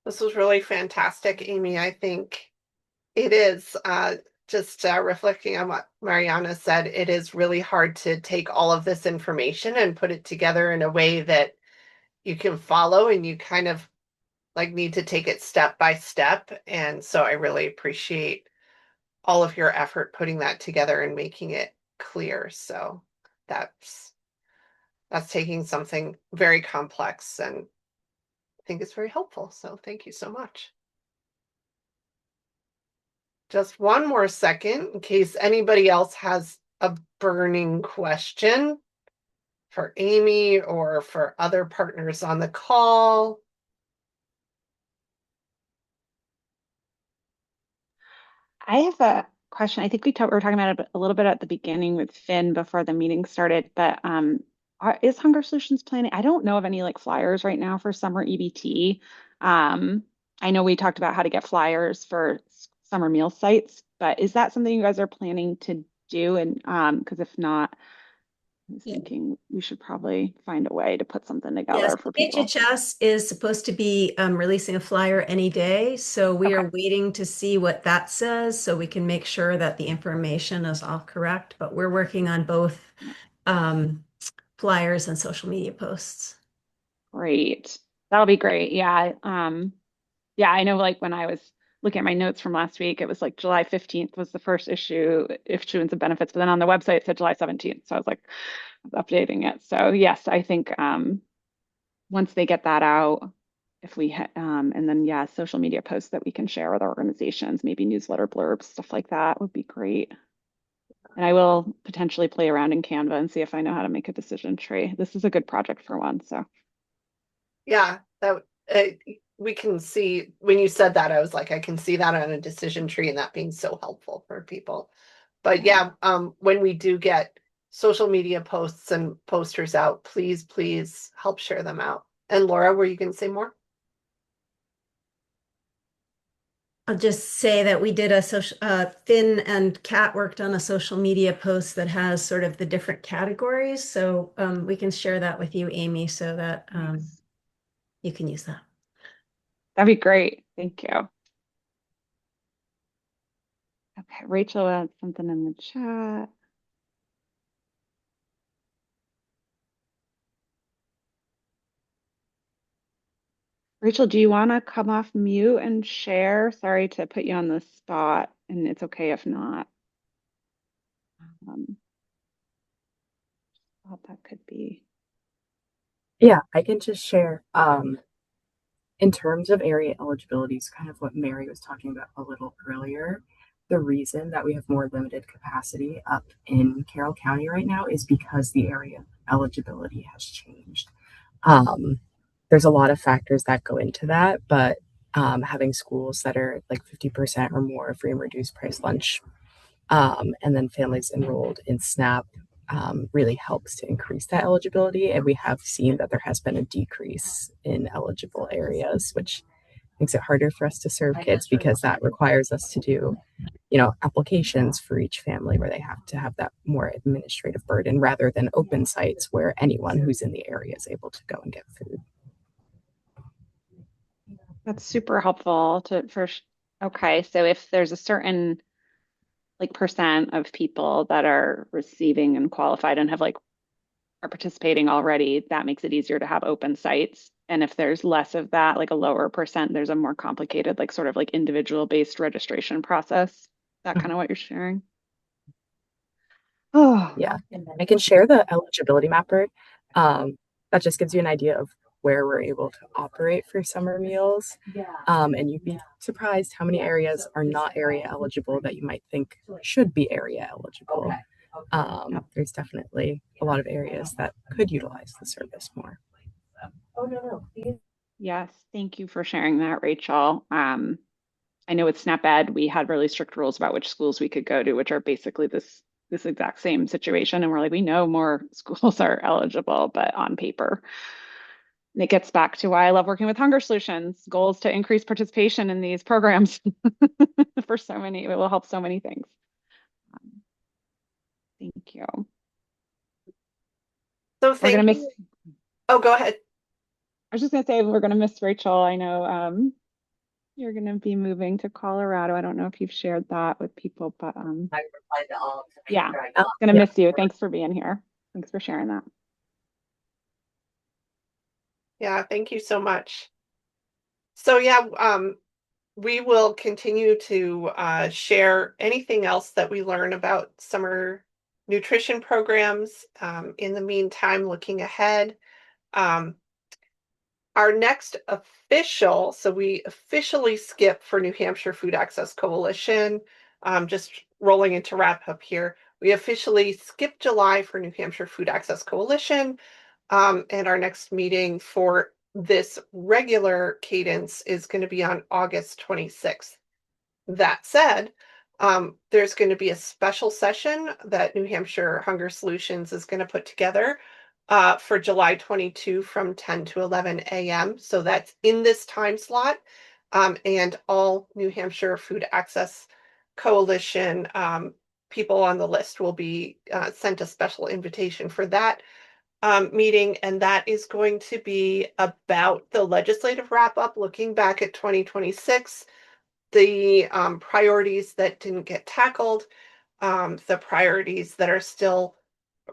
This was really fantastic, Amy. I think it is just reflecting on what Mariana said. It is really hard to take all of this information and put it together in a way that you can follow, and you kind of like need to take it step by step. And so I really appreciate all of your effort putting that together and making it clear. So that's taking something very complex, and I think it's very helpful. So thank you so much. Just one more second in case anybody else has a burning question for Amy or for other partners on the call. I have a question. I think we were talking about it a little bit at the beginning with Finn before the meeting started, but is Hunger Solutions planning? I don't know of any like flyers right now for summer EBT. I know we talked about how to get flyers for summer meal sites, but is that something you guys are planning to do? And because if not, I was thinking we should probably find a way to put something Yes, together for people. HHS is supposed to be releasing a flyer any day, so we are waiting to see what that says so we can make sure that the information is all correct. But we're working on both flyers and social media posts. Great. That'll be great. Yeah. Yeah, I know like when I was looking at my notes from last week, it was like July 15th was the first issuance of benefits, but then on the website it said July 17th. So I was like updating it. So yes, I think once they get that out, if we and then yeah, social media posts that we can share with our organizations, maybe newsletter blurbs, stuff like that would be great. And I will potentially play around in Canva and see if I know how to make a decision tree. This is a good project for one. So Yeah, that we can see when you said that, I was like, I can see that on a decision tree and that being so helpful for people. But yeah, when we do get social media posts and posters out, please help share them out. And Laura, were you going to say more? I'll just say that we did a social, Finn and Kat worked on a social media post that has sort of the different categories. So we can share that with you, Amy, so that you can use that. That'd be great. Thank you. Okay, Rachel had something in the chat. Rachel, do you want to come off mute and share? Sorry to put you on the spot, and it's okay if not. Thought that could be. Yeah, I can just share. In terms of area eligibility, is kind of what Mary was talking about a little earlier. The reason that we have more limited capacity up in Carroll County right now is because the area eligibility has changed. There's a lot of factors that go into that, but having schools that are like 50% or more free and reduced price lunch, and then families enrolled in SNAP really helps to increase that eligibility. And we have seen that there has been a decrease in eligible areas, which makes it harder for us to serve kids because that requires us to do, applications for each family where they have to have that more administrative burden rather than open sites where anyone who's in the area is able to go and get food. That's super helpful okay, so if there's a certain percent of people that are receiving and qualified and are participating already, that makes it easier to have open sites. And if there's less of that, like a lower percent, there's a more complicated, individual based registration process. That kind of what you're sharing? Oh, yeah. I can share the eligibility mapper. That just gives you an idea of where we're able to operate for summer meals. And you'd be surprised how many areas are not area eligible that you might think should be area eligible. There's definitely a lot of areas that could utilize the service more. Yes, thank you for sharing that, Rachel. I know with SNAP-Ed, we had really strict rules about which schools we could go to, which are basically this exact same situation. And we're like, we know more schools are eligible, but on paper. And it gets back to why I love working with Hunger Solutions. Goals to increase participation in these programs for it will help so many things. Thank you. So thank you. Oh, go ahead. I was just gonna say we're gonna miss Rachel. I know you're gonna be moving to Colorado. I don't know if you've shared that with people, but I replied to all. Yeah, I'm gonna miss you. Thanks for being here. Thanks for sharing that. Yeah, thank you so much. So yeah, we will continue to share anything else that we learn about summer nutrition programs. In the meantime, looking ahead, our next so we officially skip for New Hampshire Food Access Coalition. Just rolling into wrap up here. We officially skip July for New Hampshire Food Access Coalition. And our next meeting for this regular cadence is going to be on August 26th. That said, there's going to be a special session that New Hampshire Hunger Solutions is going to put together for July 22 from 10 to 11 a.m. So that's in this time slot. And all New Hampshire Food Access Coalition people on the list will be sent a special invitation for that meeting, and that is going to be about the legislative wrap-up, looking back at 2026, the priorities that didn't get tackled, the priorities that are still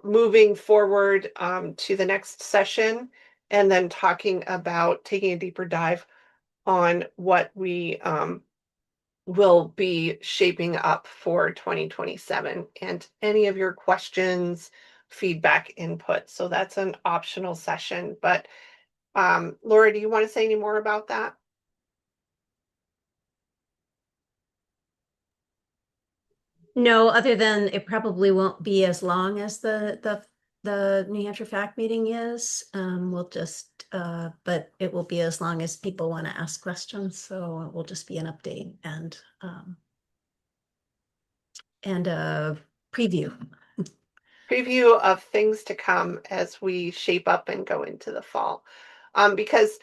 moving forward to the next session, and then talking about taking a deeper dive on what we will be shaping up for 2027 and any of your questions, feedback, input. So that's an optional session. But Laura, do you want to say any more about that? No, other than it probably won't be as long as the New Hampshire FAC meeting is. We'll just but it will be as long as people want to ask questions. So it will just be an update and a preview. Preview of things to come as we shape up and go into the fall. Because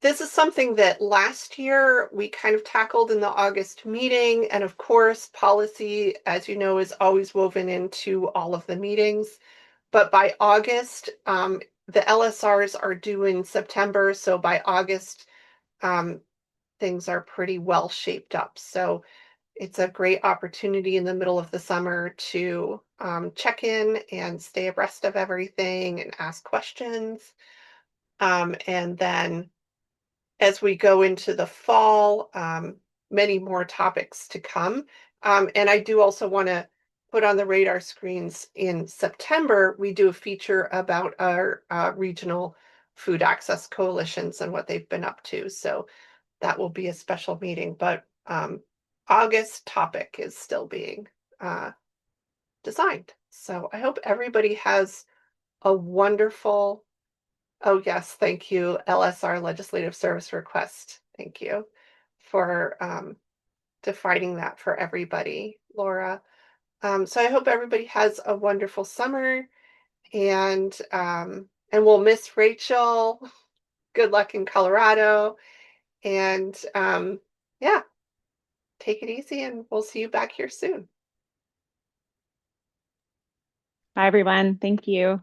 this is something that last year we kind of tackled in the August meeting. And of course, policy, as you know, is always woven into all of the meetings. But by August, the LSRs are due in September. So by August, things are pretty well shaped up. So it's a great opportunity in the middle of the summer to check in and stay abreast of everything and ask questions. And then as we go into the fall, many more topics to come. And I do also want to put on the radar screens in September, we do a feature about our regional food access coalitions and what they've been up to. So that will be a special meeting. But August topic is still being designed. So I hope everybody has a wonderful, oh yes, thank you, LSR Legislative Service Request. Thank you for defining that for everybody, Laura. So I hope everybody has a wonderful summer, and we'll miss Rachel. Good luck in Colorado, and yeah, take it easy, and we'll see you back here soon. Bye, everyone. Thank you.